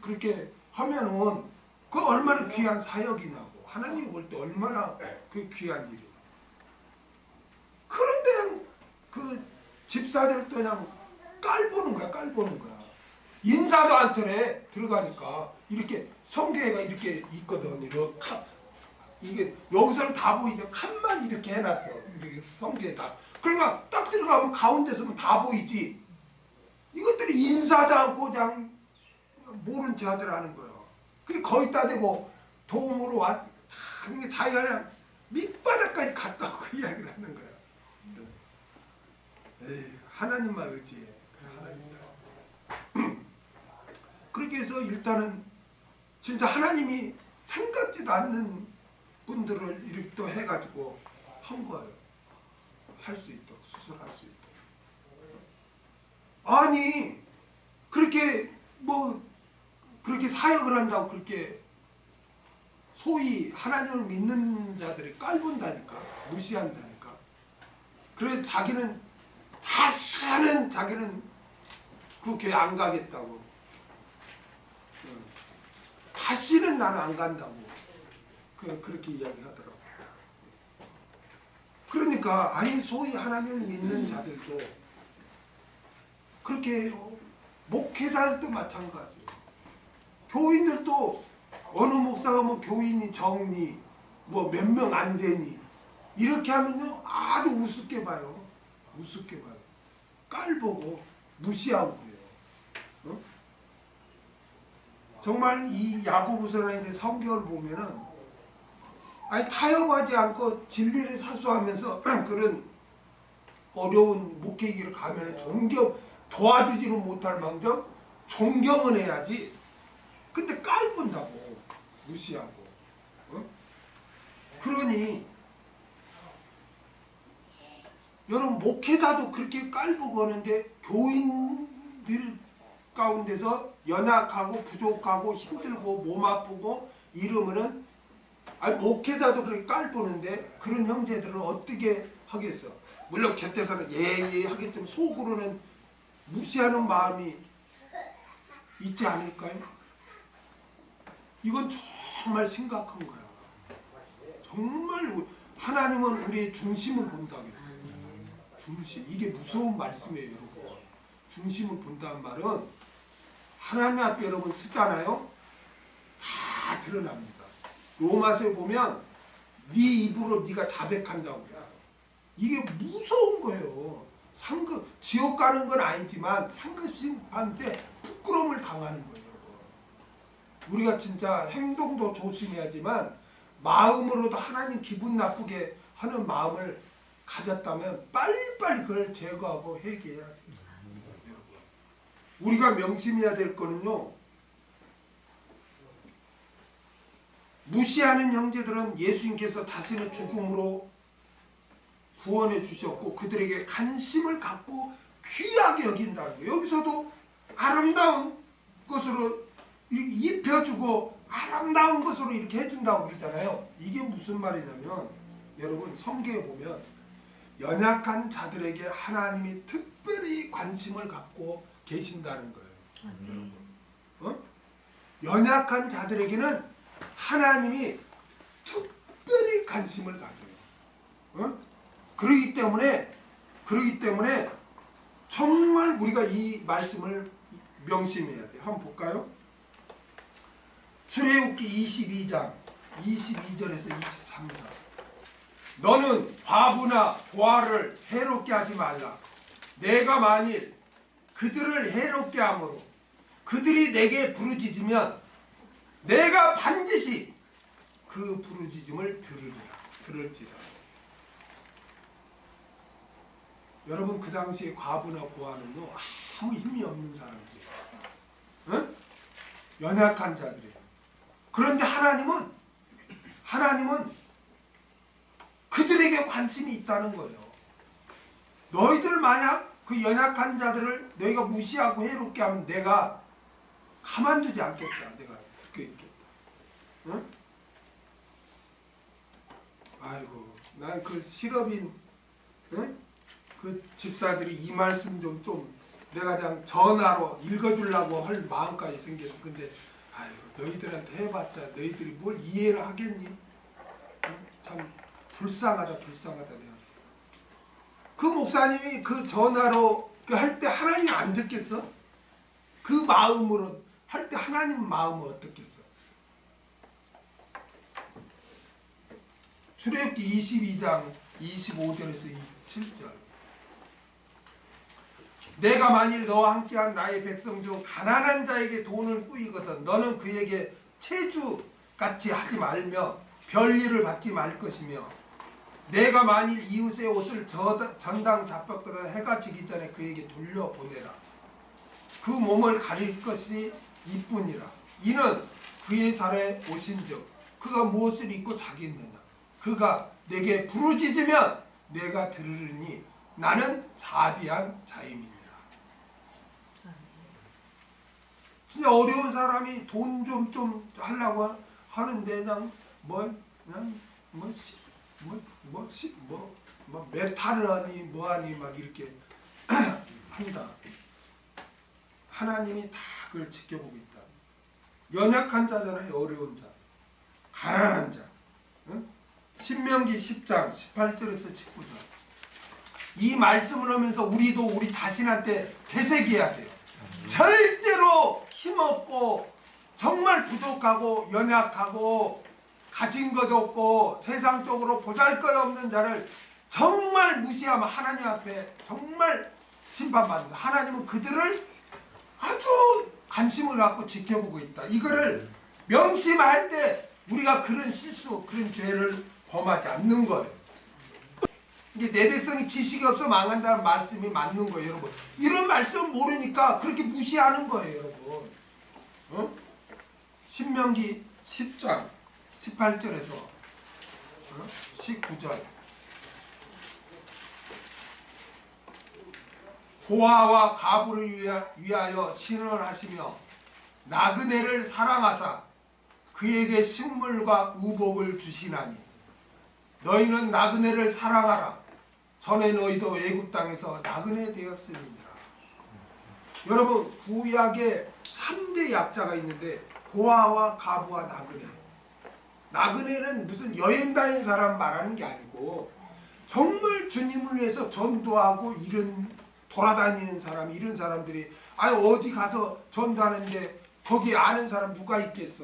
그렇게 하면은 그 얼마나 귀한 사역이냐고 하나님 볼 때 얼마나 그 귀한 일이냐. 그런데 그 집사들도 그냥 깔보는 거야. 인사도 안 털에 들어가니까 이렇게 성교회가 이렇게 있거든. 이게 여기서는 다 보이죠. 칸만 이렇게 해놨어. 이렇게 성교회 다. 그러니까 딱 들어가면 가운데 서면 다 보이지. 이것들이 인사도 않고 그냥 모른 체 하들 하는 거예요. 그게 거기다 대고 도움으로 자기가 그냥 밑바닥까지 갔다 오고 이야기를 하는 거야. 에이, 하나님만 의지해. 하나님. 그렇게 해서 일단은 진짜 하나님이 생각지도 않는 분들을 이렇게 또 해가지고 한 거예요. 할 수 있도록, 수술할 수 있도록. 아니 그렇게 그렇게 사역을 한다고 그렇게 소위 하나님을 믿는 자들이 깔본다니까, 무시한다니까. 그래 자기는 다시는 그 교회 안 가겠다고. 다시는 나는 안 간다고. 그렇게 이야기하더라고. 그러니까 아니 소위 하나님을 믿는 자들도 그렇게 해요. 목회자들도 마찬가지예요. 교인들도 어느 목사가 뭐 교인이 적니 뭐 몇 명 안 되니 이렇게 하면요 아주 우습게 봐요. 우습게 봐요. 깔보고 무시하고 그래요. 어? 정말 이 야고보서나 이런 성경을 보면은 아니 타협하지 않고 진리를 사수하면서 그런 어려운 목회기를 가면은 도와주지는 못할 망정 존경은 해야지. 근데 깔본다고 무시하고. 그러니 여러분 목회자도 그렇게 깔보고 하는데 교인들 가운데서 연약하고 부족하고 힘들고 몸 아프고 이러면은 목회자도 그렇게 깔보는데 그런 형제들은 어떻게 하겠어? 물론 곁에서는 예 하겠지만 속으로는 무시하는 마음이 있지 않을까요? 이건 정말 심각한 거야. 정말 하나님은 우리의 중심을 본다고 했어요. 중심. 이게 무서운 말씀이에요, 여러분. 중심을 본다는 말은 하나님 앞에 여러분 쓰잖아요. 다 드러납니다. 로마서에 보면 네 입으로 네가 자백한다고 그랬어. 이게 무서운 거예요. 지옥 가는 건 아니지만 상급 심판 때 부끄러움을 당하는 거예요. 우리가 진짜 행동도 조심해야지만 마음으로도 하나님 기분 나쁘게 하는 마음을 가졌다면 빨리빨리 그걸 제거하고 회개해야 돼요. 여러분. 우리가 명심해야 될 거는요. 무시하는 형제들은 예수님께서 자신의 죽음으로 구원해 주셨고 그들에게 관심을 갖고 귀하게 여긴다는 거예요. 여기서도 아름다운 것으로 입혀주고 아름다운 것으로 이렇게 해준다고 그러잖아요. 이게 무슨 말이냐면 여러분 성경에 보면 연약한 자들에게 하나님이 특별히 관심을 갖고 계신다는 거예요. 여러분, 연약한 자들에게는 하나님이 특별히 관심을 가져요. 그러기 때문에 정말 우리가 이 말씀을 명심해야 돼요. 한번 볼까요? 출애굽기 22장 22절에서 23절. 너는 과부나 고아를 해롭게 하지 말라. 내가 만일 그들을 해롭게 함으로 그들이 내게 부르짖으면 내가 반드시 그 부르짖음을 들을지라. 여러분 그 당시에 과부나 고아는요 아무 힘이 없는 사람들이에요. 응? 연약한 자들이에요. 그런데 하나님은 그들에게 관심이 있다는 거예요. 너희들 만약 그 연약한 자들을 너희가 무시하고 해롭게 하면 내가 가만두지 않겠다. 내가 듣고 있겠다. 응? 아이고 난 그 실업인 응? 그 집사들이 이 말씀 좀 내가 그냥 전화로 읽어주려고 할 마음까지 생겼어. 근데 아이고 너희들한테 해봤자 너희들이 뭘 이해를 하겠니? 응? 참 불쌍하다 내가. 그 목사님이 그 전화로 할 때 하나님 안 듣겠어? 그 마음으로 할 때 하나님 마음은 어떻겠어? 출애굽기 22장 25절에서 27절. 내가 만일 너와 함께한 나의 백성 중 가난한 자에게 돈을 꾸이거든 너는 그에게 체주같이 하지 말며 별일을 받지 말 것이며 내가 만일 이웃의 옷을 전당 잡혔거든 해가 지기 전에 그에게 돌려보내라. 그 몸을 가릴 것이 이뿐이라. 이는 그의 살에 오신즉 그가 무엇을 입고 자겠느냐. 그가 내게 부르짖으면 내가 들으리니 나는 자비한 자임이니라. 진짜 어려운 사람이 돈 좀 하려고 하는데 메탈을 하니 뭐하니 막 이렇게 한다. 하나님이 다 그걸 지켜보고 있다. 연약한 자잖아요. 어려운 자, 가난한 자. 응? 신명기 10장 18절에서 19절. 이 말씀을 하면서 우리도 우리 자신한테 되새겨야 돼요. 절대로 힘없고 정말 부족하고 연약하고 가진 것 없고 세상적으로 보잘것없는 자를 정말 무시하면 하나님 앞에 정말 심판받는다. 하나님은 그들을 아주 관심을 갖고 지켜보고 있다. 이거를 명심할 때 우리가 그런 실수, 그런 죄를 범하지 않는 거예요. 이게 내 백성이 지식이 없어 망한다는 말씀이 맞는 거예요, 여러분. 이런 말씀 모르니까 그렇게 무시하는 거예요, 여러분. 어? 신명기 10장 18절에서 19절. 고아와 가부를 위하여 신원하시며 나그네를 사랑하사 그에게 식물과 의복을 주시나니 너희는 나그네를 사랑하라. 전에 너희도 애굽 땅에서 나그네 되었음이니라. 여러분 구약에 3대 약자가 있는데 고아와 가부와 나그네. 나그네는 무슨 여행 다닌 사람 말하는 게 아니고 정말 주님을 위해서 전도하고 이런 돌아다니는 사람, 이런 사람들이 어디 가서 전도하는데 거기 아는 사람 누가 있겠어.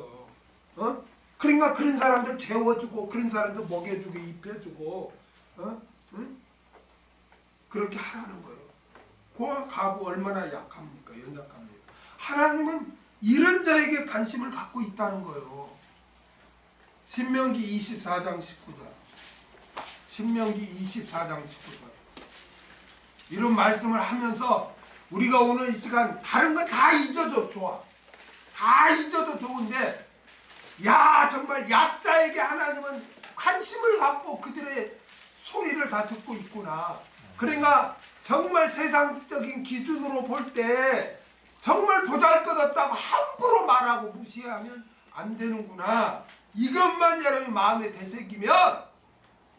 어? 그러니까 그런 사람들 재워주고 그런 사람들 먹여주고 입혀주고 응? 그렇게 하라는 거예요. 고아 가부 얼마나 약합니까? 연약합니까? 하나님은 이런 자에게 관심을 갖고 있다는 거예요. 신명기 24장 19절. 신명기 24장 19절. 이런 말씀을 하면서 우리가 오늘 이 시간 다른 거 다 잊어도 좋아. 다 잊어도 좋은데 야, 정말 약자에게 하나님은 관심을 갖고 그들의 소리를 다 듣고 있구나. 그러니까 정말 세상적인 기준으로 볼 때 정말 보잘것없다고 함부로 말하고 무시하면 안 되는구나. 이것만 여러분이 마음에 되새기면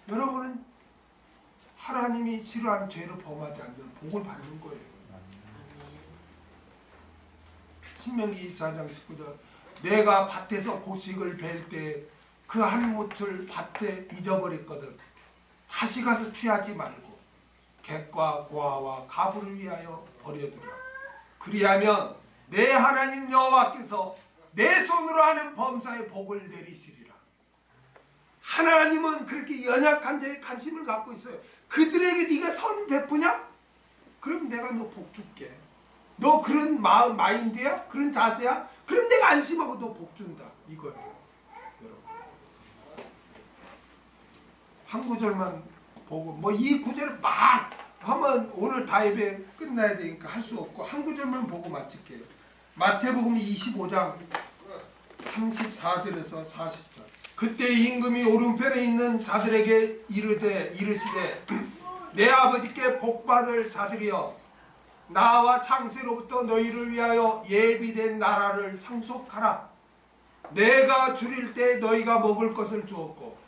여러분은 하나님이 싫어하는 죄를 범하지 않는 복을 받는 거예요. 신명기 24장 19절 내가 밭에서 고식을 벨 때 그 한 몫을 밭에 잊어버렸거든. 다시 가서 취하지 말고 객과 고아와 가부를 위하여 버려두라. 그리하면 내 하나님 여호와께서 내 손으로 하는 범사에 복을 내리시리라. 하나님은 그렇게 연약한 자에 관심을 갖고 있어요. 그들에게 네가 선을 베푸냐? 그럼 내가 너 복 줄게. 너 그런 마음 마인드야? 그런 자세야? 그럼 내가 안심하고 너 복 준다. 이거예요. 여러분. 한 구절만 보고 뭐 이 구절을 막 하면 오늘 다 예배 끝나야 되니까 할 수 없고 한 구절만 보고 마칠게요. 마태복음 25장 34절에서 40절. 그때 임금이 오른편에 있는 자들에게 이르시되 내 아버지께 복받을 자들이여 나와 창세로부터 너희를 위하여 예비된 나라를 상속하라. 내가 줄일 때 너희가 먹을 것을 주었고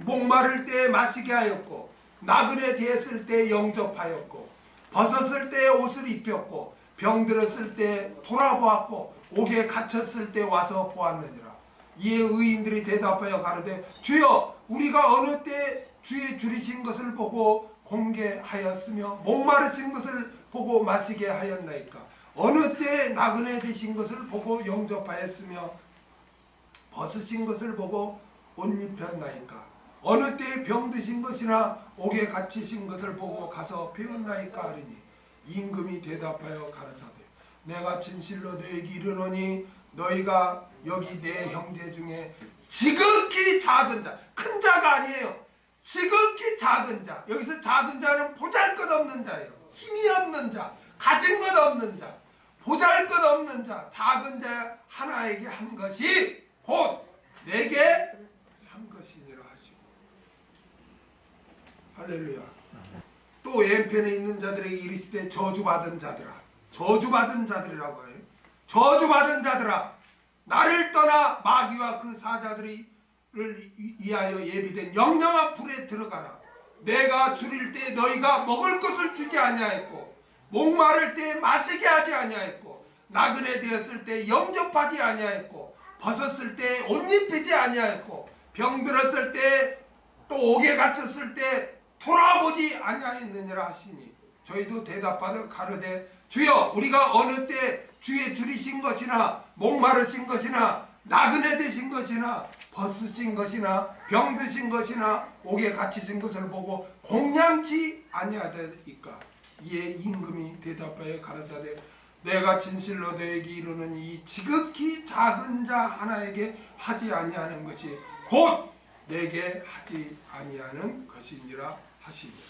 목마를 때 마시게 하였고 나그네 되었을 때 영접하였고 벗었을 때 옷을 입혔고 병들었을 때 돌아보았고 옥에 갇혔을 때 와서 보았느니라. 이에 의인들이 대답하여 가로되 주여 우리가 어느 때 주의 줄이신 것을 보고 공개하였으며 목마르신 것을 보고 마시게 하였나이까. 어느 때 나그네 되신 것을 보고 영접하였으며 벗으신 것을 보고 옷 입혔나이까. 어느 때 병드신 것이나 옥에 갇히신 것을 보고 가서 배웠나이까 하리니 임금이 대답하여 가라사대 내가 진실로 너희에게 이르노니 너희가 여기 내 형제 중에 지극히 작은 자, 큰 자가 아니에요. 지극히 작은 자. 여기서 작은 자는 보잘것없는 자예요. 힘이 없는 자, 가진 것 없는 자, 보잘것없는 자, 작은 자 하나에게 한 것이 곧 내게 한 것이니라 하시고. 할렐루야. 또 왼편에 있는 자들에게 이르시되 저주받은 자들아, 저주받은 자들이라고 하네요. 저주받은 자들아, 나를 떠나 마귀와 그 사자들을 위하여 예비된 영영한 불에 들어가라. 내가 줄일 때 너희가 먹을 것을 주지 아니하였고 목마를 때 마시게 하지 아니하였고 나그네 되었을 때 영접하지 아니하였고 벗었을 때 옷 입히지 아니하였고 병들었을 때 또 옥에 갇혔을 때 돌아보지 아니하였느니라 하시니 저희도 대답하여 가로되 주여 우리가 어느 때 주의 줄이신 것이나 목마르신 것이나 나그네 되신 것이나 벗으신 것이나 병드신 것이나 옥에 갇히신 것을 보고 공양치 아니하더이까. 이에 임금이 대답하여 가라사대 내가 진실로 너에게 이르는 이 지극히 작은 자 하나에게 하지 아니하는 것이 곧 내게 하지 아니하는 것이니라 하시니라.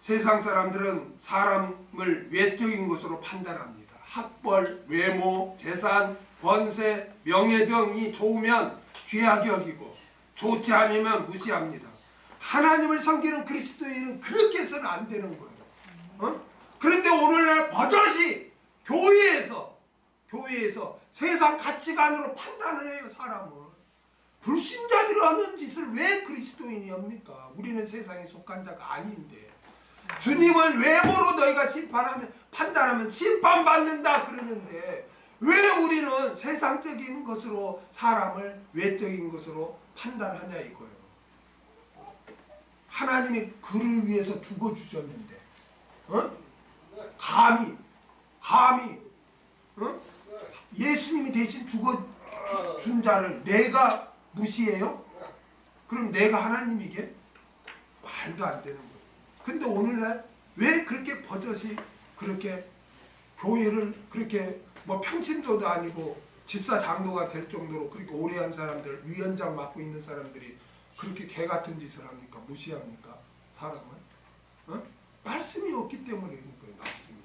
세상 사람들은 사람을 외적인 것으로 판단합니다. 학벌, 외모, 재산, 권세, 명예 등이 좋으면 귀하게 여기고 좋지 않으면 무시합니다. 하나님을 섬기는 그리스도인은 그렇게 해서는 안 되는 거예요. 그런데 오늘날 버젓이 교회에서 세상 가치관으로 판단을 해요. 사람을. 불신자들이 하는 짓을 왜 그리스도인이 합니까? 우리는 세상에 속한 자가 아닌데. 주님은 외모로 너희가 판단하면 심판받는다 그러는데 왜 우리는 세상적인 것으로 사람을 외적인 것으로 판단하냐 이거예요. 하나님이 그를 위해서 죽어주셨는데 감히 예수님이 대신 죽어준 자를 내가 무시해요? 그럼 내가 하나님이게? 말도 안 되는 거예요. 근데 오늘날 왜 그렇게 버젓이 그렇게 교회를 그렇게 뭐 평신도도 아니고 집사 장로가 될 정도로 그렇게 오래 한 사람들, 위원장 맡고 있는 사람들이 그렇게 개 같은 짓을 합니까? 무시합니까? 사람을? 말씀이 없기 때문에 그런 거예요. 말씀이.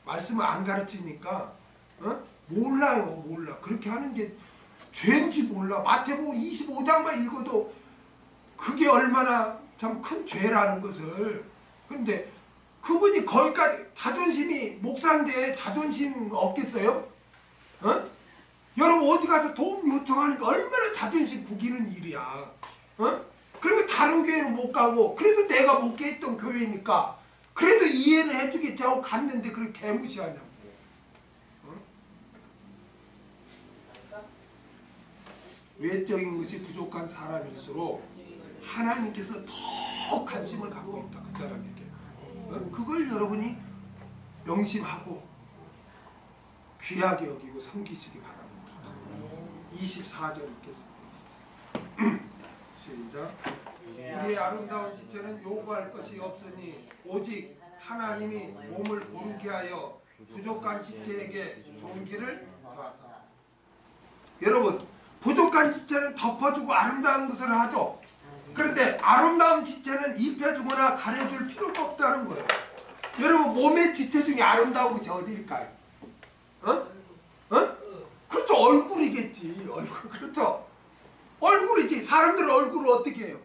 말씀을 안 가르치니까 몰라요. 몰라. 그렇게 하는 게 죄인지 몰라. 마태복음 25장만 읽어도 그게 얼마나 참 큰 죄라는 것을. 그런데 그분이 거기까지 자존심이 목사인데 자존심 없겠어요? 여러분 어디 가서 도움 요청하니까 얼마나 자존심 구기는 일이야. 그리고 다른 교회는 못 가고 그래도 내가 못 했던 교회니까 그래도 이해는 해주겠지 하고 갔는데 그걸 개무시하냐고. 외적인 것이 부족한 사람일수록 하나님께서 더 관심을 갖고 있다. 그 사람에게. 그걸 여러분이 명심하고 귀하게 여기고 섬기시기 바랍니다. 24절 읽겠습니다. 시작. 우리의 아름다운 지체는 요구할 것이 없으니 오직 하나님이 몸을 고르게 하여 부족한 지체에게 종기를 더하사. 여러분 부족한 지체는 덮어주고 아름다운 것을 하죠. 그런데 아름다운 지체는 입혀주거나 가려줄 필요가 없다는 거예요. 여러분 몸의 지체 중에 아름다운 것이 어디일까요? 그렇죠. 얼굴이겠지. 얼굴. 그렇죠. 얼굴이지. 사람들은 얼굴을 어떻게 해요?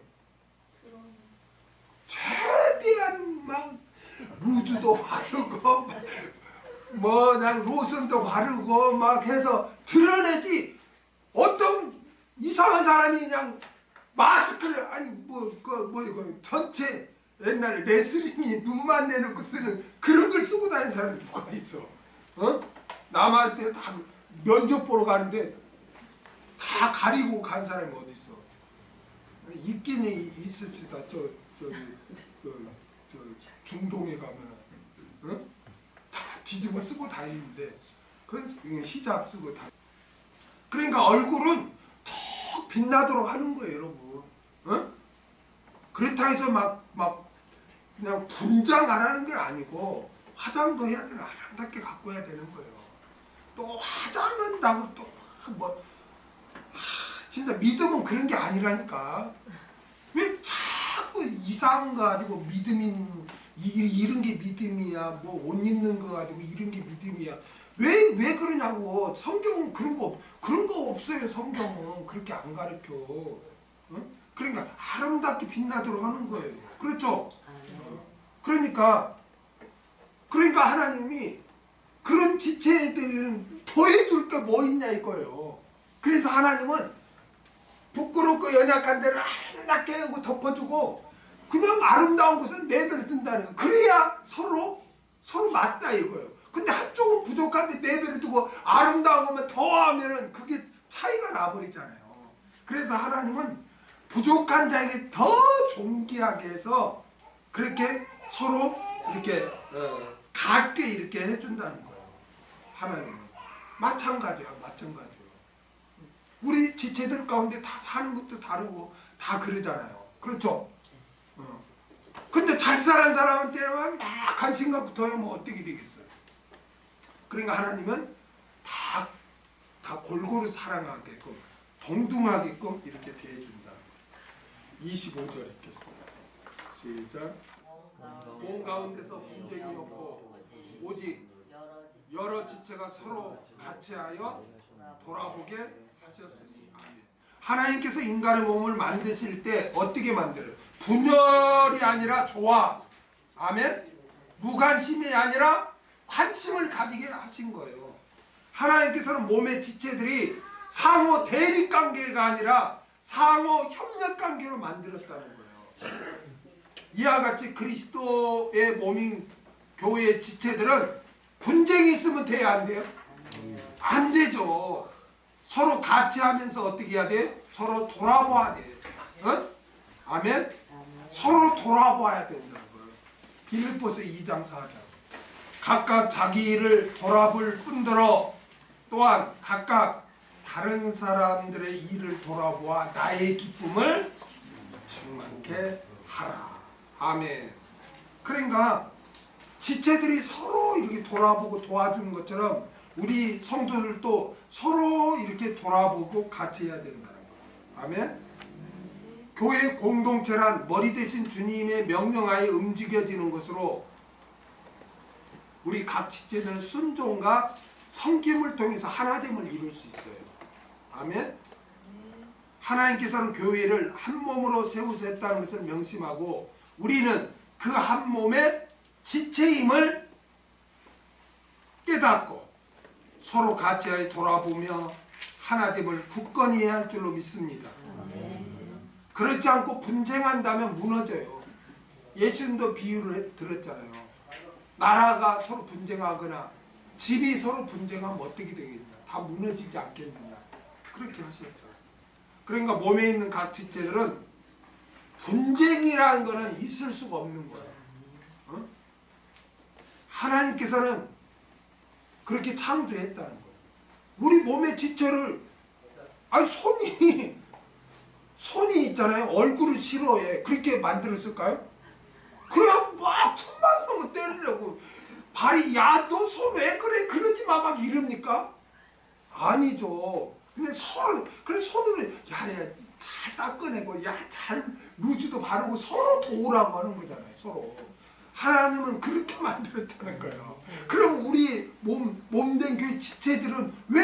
최대한 막 루즈도 바르고 뭐 그냥 로션도 바르고 막 해서 드러내지. 어떤 이상한 사람이 그냥 마스크를 아니 이거 전체 옛날에 레슬링이 눈만 내놓고 쓰는 그런 걸 쓰고 다니는 사람이 누가 있어? 남한테 다 면접 보러 가는데 다 가리고 간 사람이 어디 있어? 있긴 있읍시다. 저 중동에 가면은 다 뒤집어 쓰고 다니는데 그건 히잡 쓰고 다. 그러니까 얼굴은 더 빛나도록 하는 거예요, 여러분. 그렇다 해서 막 그냥 분장하라는 게 아니고 화장도 해야 되는 아름답게 갖고 해야 되는 거예요. 또 화장한다고 또 뭐 진짜 믿음은 그런 게 아니라니까. 왜 자꾸 이상한 거 가지고 이런 게 믿음이야, 뭐 옷 입는 거 가지고 이런 게 믿음이야. 왜 그러냐고. 성경은 그런 거 없어요. 성경은 그렇게 안 가르쳐. 그러니까 아름답게 빛나도록 하는 거예요. 그렇죠? 그러니까 하나님이 그런 지체들은 더해줄 게 뭐 있냐 이거예요. 그래서 하나님은 부끄럽고 연약한 데를 아름답게 하고 덮어주고 그냥 아름다운 것은 내버려 둔다는 거예요. 그래야 서로 맞다 이거예요. 근데 한쪽은 부족한데 내버려 두고 아름다운 것만 더하면은 그게 차이가 나버리잖아요. 그래서 하나님은 부족한 자에게 더 존귀하게 해서 그렇게 서로 이렇게 같게 이렇게 해준다는 거예요. 하나님은 마찬가지야. 우리 지체들 가운데 다 사는 것도 다르고 다 그러잖아요. 그렇죠? 근데 잘 사는 사람한테만 막 관심 갖고 더하면 어떻게 되겠어요? 그러니까 하나님은 다 골고루 사랑하게끔 동등하게끔 이렇게 대해준다. 25절 읽겠습니다. 시작. 온 가운데서 분쟁이 없고 오직 여러 지체가 서로 같이 하여 돌아보게 하셨으니. 아멘. 하나님께서 인간의 몸을 만드실 때 어떻게 만들어요? 분열이 아니라 조화. 아멘. 무관심이 아니라 관심을 가지게 하신 거예요. 하나님께서는 몸의 지체들이 상호 대립관계가 아니라 상호 협력관계로 만들었다는 거예요. 이와 같이 그리스도의 몸인 교회의 지체들은 분쟁이 있으면 돼야 안 돼요? 안 되죠. 서로 같이 하면서 어떻게 해야 돼? 서로 돌아봐야 돼. 아멘? 서로 돌아봐야 된다는 거예요. 빌립보서 2장 4절. 각각 자기 일을 돌아볼 뿐더러 또한 각각 다른 사람들의 일을 돌아보아 나의 기쁨을 충만케 하라. 아멘. 그러니까 지체들이 서로 이렇게 돌아보고 도와주는 것처럼 우리 성도들도 서로 이렇게 돌아보고 같이 해야 된다는 거예요. 아멘. 교회 공동체란 머리 대신 주님의 명령하에 움직여지는 것으로 우리 각 지체들은 순종과 섬김을 통해서 하나됨을 이룰 수 있어요. 아멘. 하나님께서는 교회를 한 몸으로 세우셨다는 것을 명심하고 우리는 그 한 몸의 지체임을 깨닫고 서로 같이 돌아보며 하나됨을 굳건히 해야 할 줄로 믿습니다. 그렇지 않고 분쟁한다면 무너져요. 예수님도 비유를 들었잖아요. 나라가 서로 분쟁하거나 집이 서로 분쟁하면 어떻게 되겠냐. 다 무너지지 않겠느냐. 그렇게 하셨죠. 그러니까 몸에 있는 각 지체들은 분쟁이라는 것은 있을 수가 없는 거예요. 어? 하나님께서는 그렇게 창조했다는 거예요. 우리 몸의 지체를 아니 손이 있잖아요. 얼굴을 싫어해. 그렇게 만들었을까요? 그래야 막 천만 놈을 때리려고 발이 야 너 손 왜 그래 그러지 마 막 이럽니까? 아니죠. 근데 그래 손으로 야야 잘 닦아내고 야 잘 루즈도 바르고 서로 도우라고 하는 거잖아요. 서로. 하나님은 그렇게 만들었다는 거예요. 그럼 우리 몸된 교회 지체들은 왜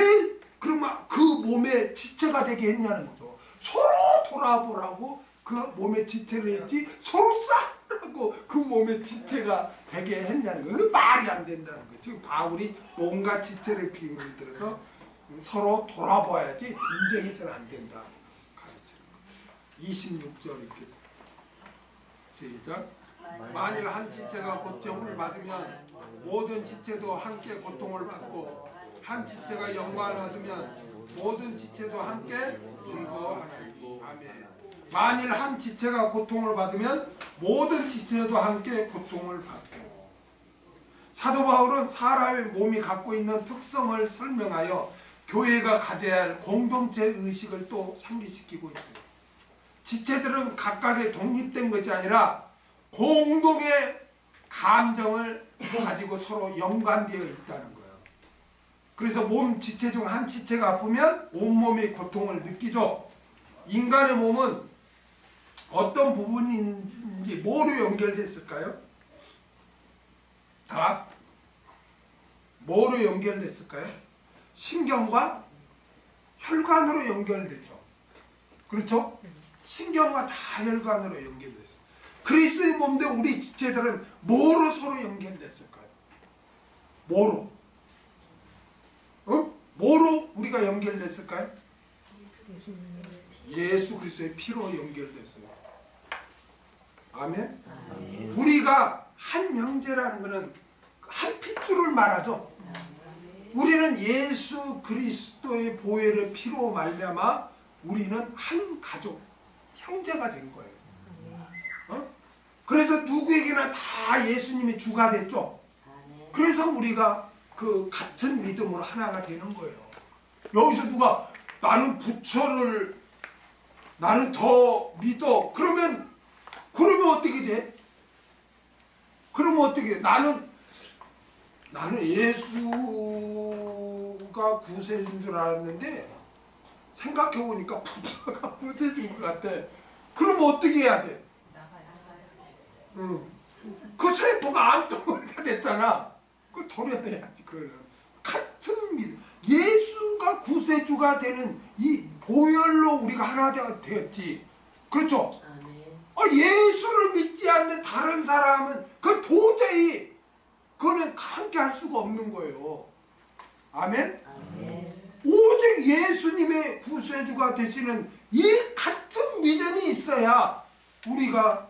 그러면 그 몸의 지체가 되게 했냐는 거죠. 서로 돌아보라고 그 몸의 지체를 했지 서로 싸우라고 그 몸의 지체가 되게 했냐는 거예요. 그 말이 안 된다는 거예요. 지금 바울이 온갖 지체를 비유를 들어서 서로 돌아봐야지 분쟁해서는 안 된다 가르치는 거예요. 26절 읽겠습니다. 시작. 만일 한 지체가 고통을 받으면 모든 지체도 함께 고통을 받고 한 지체가 영광을 얻으면 모든 지체도 함께 즐거워하나니. 아멘. 만일 한 지체가 고통을 받으면 모든 지체도 함께 고통을 받고. 사도 바울은 사람의 몸이 갖고 있는 특성을 설명하여 교회가 가져야 할 공동체 의식을 또 상기시키고 있어요. 지체들은 각각의 독립된 것이 아니라 공동의 감정을 가지고 서로 연관되어 있다는 거예요. 그래서 몸 지체 중 한 지체가 아프면 온몸이 고통을 느끼죠. 인간의 몸은 어떤 부분인지 뭐로 연결됐을까요? 다 뭐로 연결됐을까요? 신경과 혈관으로 연결됐죠. 그렇죠? 신경과 다 혈관으로 연결됐어요. 그리스도의 몸 된 우리 지체들은 뭐로 서로 연결됐을까요? 뭐로? 뭐로 우리가 연결됐을까요? 예수 그리스도의 피로 연결됐어요. 아멘? 아멘. 우리가 한 형제라는 것은 한 핏줄을 말하죠. 우리는 예수 그리스도의 보혈의 피로 말미암아 우리는 한 가족, 형제가 된 거예요. 그래서 누구에게나 다 예수님이 주가 됐죠. 그래서 우리가 그 같은 믿음으로 하나가 되는 거예요. 여기서 누가 나는 부처를 나는 더 믿어. 그러면 어떻게 돼? 그러면 어떻게 돼? 나는 예수가 구세주인 줄 알았는데 생각해보니까 부처가 구세주인 것 같아. 그러면 어떻게 해야 돼? 그 세포가 암덩어리가 됐잖아. 그걸 도려내야지. 그걸 같은 믿음. 예수가 구세주가 되는 이 보혈로 우리가 하나 되었지. 그렇죠? 예수를 믿지 않는 다른 사람은 그 도저히 그거는 함께 할 수가 없는 거예요. 아멘? 오직 예수님의 구세주가 되시는 이 같은 믿음이 있어야 우리가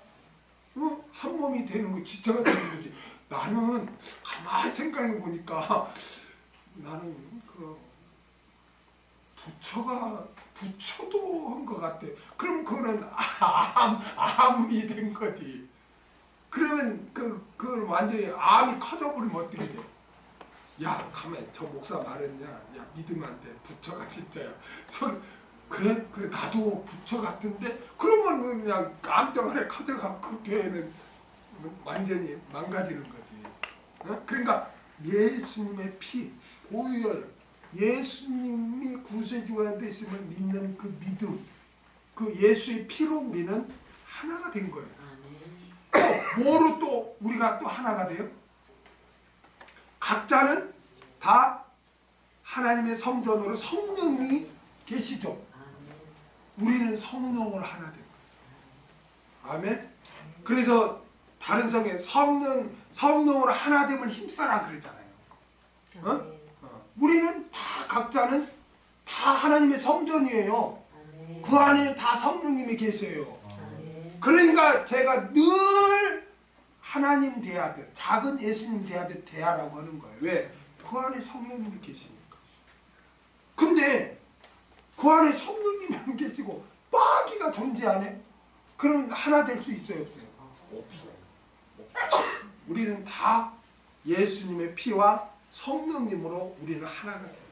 한 몸이 되는 거, 지체가 되는 거지. 나는 가만히 생각해 보니까 나는 그 부처도 한 것 같아. 그럼 그거는 암이 된 거지. 그러면 그걸 완전히 암이 커져버리면 어떻게 돼? 야, 가만히 저 목사 말했냐? 야, 믿으면 안 돼. 부처가 진짜야. 그래 나도 부처 같은데 그러면 그냥 암덩어리 커져가고 그 교회는 완전히 망가지는 거지. 그러니까 예수님의 피, 보혈, 예수님이 구세주가 되심을 믿는 그 믿음, 그 예수의 피로 우리는 하나가 된 거예요. 뭐로 또 우리가 또 하나가 돼요? 각자는 다 하나님의 성전으로 성령이 계시죠. 우리는 성령으로 하나 된 거예요. 아멘. 그래서 다른 성에 성령으로 하나됨을 힘써라 그러잖아요. 우리는 다 각자는 다 하나님의 성전이에요. 그 안에 다 성령님이 계세요. 그러니까 제가 늘 하나님 대하듯 작은 예수님 대하듯 대하라고 하는 거예요. 왜? 그 안에 성령님이 계시니까. 근데 그 안에 성령님이 안 계시고 마귀가 존재하네? 그럼 하나 될 수 있어요? 없어요? 없어요. 우리는 다 예수님의 피와 성령님으로 우리는 하나가 돼요.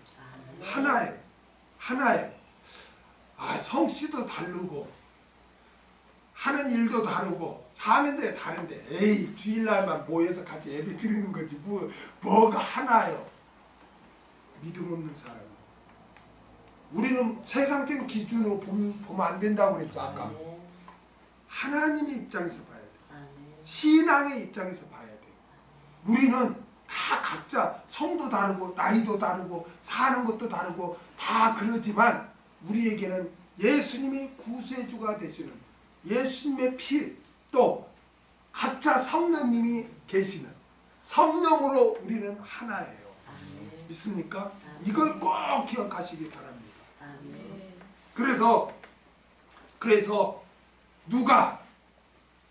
하나예요. 하나예요. 아, 성씨도 다르고 하는 일도 다르고 사는 데 다른데 에이 주일날만 모여서 같이 예배 드리는 거지 뭐가 하나요? 믿음 없는 사람. 우리는 세상적인 기준으로 보면 안 된다고 그랬죠. 아까 하나님의 입장에서 봐야 돼요. 신앙의 입장에서 봐야 돼요. 우리는 다 각자 성도 다르고 나이도 다르고 사는 것도 다르고 다 그러지만 우리에게는 예수님이 구세주가 되시는 예수님의 피, 또 각자 성령님이 계시는 성령으로 우리는 하나예요. 믿습니까? 이걸 꼭 기억하시기 바랍니다. 그래서 누가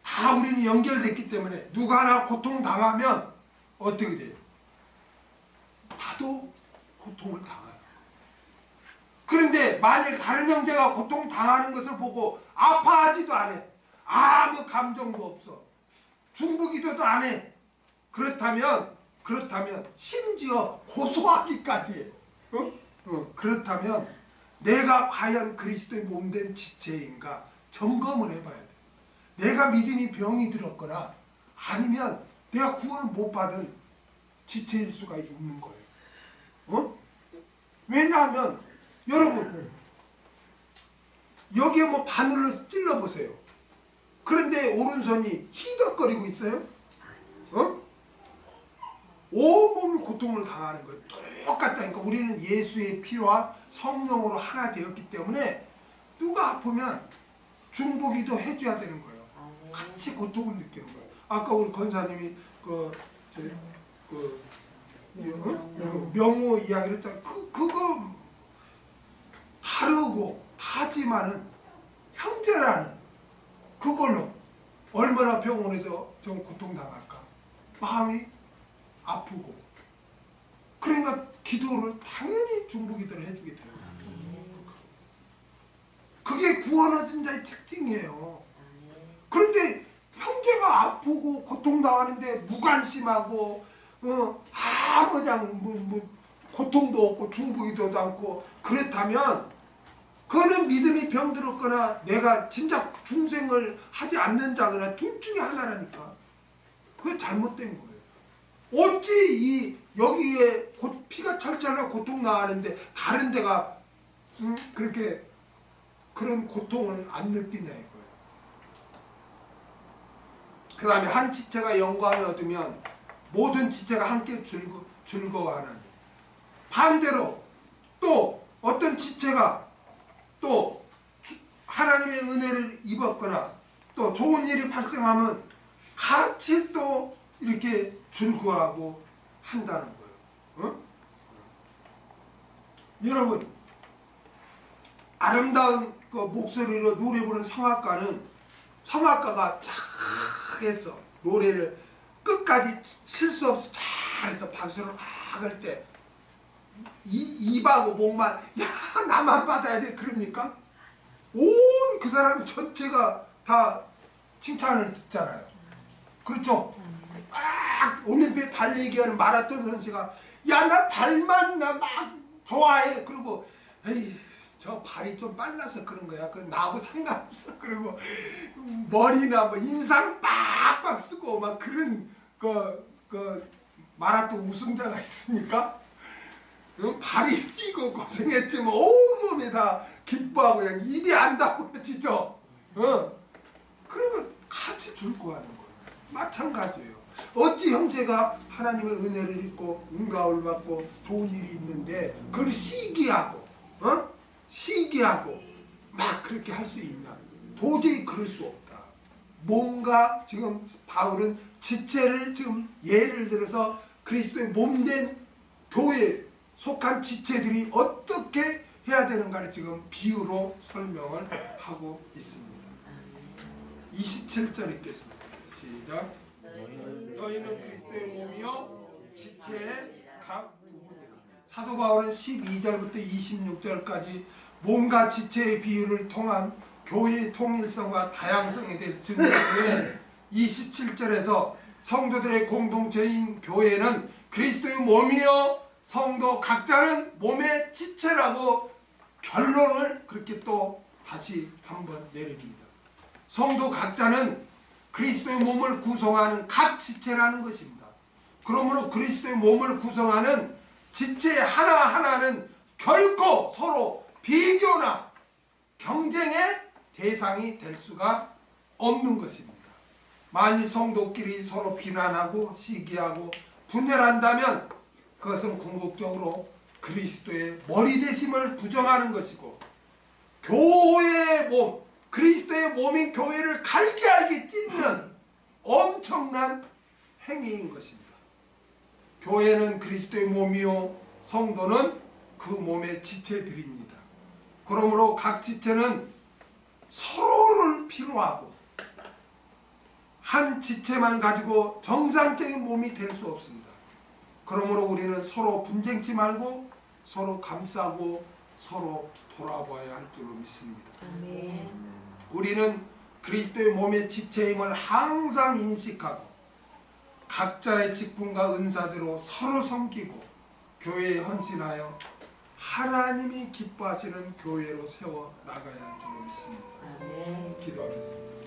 다 우리는 연결됐기 때문에 누가 하나 고통당하면 어떻게 돼요? 나도 고통을 당해요. 그런데 만일 다른 형제가 고통당하는 것을 보고 아파하지도 않아. 아무 감정도 없어. 중부기도도 안 해. 그렇다면 심지어 고소하기까지 해요. 그렇다면 내가 과연 그리스도의 몸된 지체인가 점검을 해봐야 돼. 내가 믿음이 병이 들었거나 아니면 내가 구원을 못 받은 지체일 수가 있는 거예요. 왜냐하면 여러분 여기에 뭐 바늘로 찔러보세요. 그런데 오른손이 희덕거리고 있어요? 온몸이 고통을 당하는 거예요. 똑같다니까. 우리는 예수의 피와 성령으로 하나 되었기 때문에 누가 아프면 중보기도 해줘야 되는 거예요. 같이 고통을 느끼는 거예요. 아까 우리 권사님이 명호 이야기를 했잖아요. 그거 다르고 다지만은 형제라는 그걸로 얼마나 병원에서 좀 고통당할까. 마음이 아프고. 그러니까 기도를 당연히 중보기도를 해주게 돼요. 그게 구원 얻은 자의 특징이에요. 그런데 형제가 아프고 고통당하는데 무관심하고 아무 고통도 없고 중보기도도 않고 그렇다면 그거는 믿음이 병들었거나 내가 진짜 중생을 하지 않는 자거나 둘 중에 하나라니까. 그게 잘못된 거예요. 어찌 여기에 피가 철철하고 고통 나는데 다른 데가 그렇게 그런 고통을 안 느끼냐 이거예요. 그 다음에 한 지체가 영광을 얻으면 모든 지체가 함께 즐거워하는. 반대로 또 어떤 지체가 또 하나님의 은혜를 입었거나 또 좋은 일이 발생하면 같이 또 이렇게 즐거워하고 한다는 거예요. 여러분 아름다운 그 목소리로 노래 부르는 성악가가 쫙 해서 노래를 끝까지 실수 없이 잘해서 박수를 막 할 때 입하고 목만 야 나만 받아야 돼 그럽니까? 온 그 사람 전체가 다 칭찬을 듣잖아요. 그렇죠? 막 올림픽 달리기 하는 마라톤 선수가 야 나 달만 나 막 좋아해. 그리고 에이 저 발이 좀 빨라서 그런 거야. 그 나하고 상관없어. 그리고 머리나 뭐 인상 빡빡 쓰고 막 그런 그 마라톤 우승자가 있습니까? 발이 뛰고 고생했지만 온몸이 다 기뻐하고 그냥 입이 안 다물어지죠. 그러면 같이 즐거워하는 거예요. 마찬가지예요. 어찌 형제가 하나님의 은혜를 입고 응답을 받고 좋은 일이 있는데 그걸 시기하고 시기하고 막 그렇게 할 수 있나? 도저히 그럴 수 없다. 뭔가 지금 바울은 지체를 지금 예를 들어서 그리스도의 몸된 교회에 속한 지체들이 어떻게 해야 되는가를 지금 비유로 설명을 하고 있습니다. 27절 읽겠습니다. 시작. 너희는 그리스도의 몸이요 지체의 각 부분이라. 사도 바울은 12절부터 26절까지 몸과 지체의 비유를 통한 교회의 통일성과 다양성에 대해서 증거한 후에 27절에서 성도들의 공동체인 교회는 그리스도의 몸이요 성도 각자는 몸의 지체라고 결론을 그렇게 또 다시 한번 내립니다. 성도 각자는 그리스도의 몸을 구성하는 각 지체라는 것입니다. 그러므로 그리스도의 몸을 구성하는 지체 하나하나는 결코 서로 비교나 경쟁의 대상이 될 수가 없는 것입니다. 만일 성도끼리 서로 비난하고 시기하고 분열한다면 그것은 궁극적으로 그리스도의 머리 되심을 부정하는 것이고 교회의 몸, 그리스도의 몸인 교회를 갈기갈기 찢는 엄청난 행위인 것입니다. 교회는 그리스도의 몸이요 성도는 그 몸의 지체들입니다. 그러므로 각 지체는 서로를 필요하고 한 지체만 가지고 정상적인 몸이 될 수 없습니다. 그러므로 우리는 서로 분쟁치 말고 서로 감싸고 서로 돌아봐야 할 줄로 믿습니다. 아멘. 우리는 그리스도의 몸의 지체임을 항상 인식하고 각자의 직분과 은사대로 서로 섬기고 교회에 헌신하여 하나님이 기뻐하시는 교회로 세워 나가야 할 줄로 믿습니다. 아멘. 기도하겠습니다.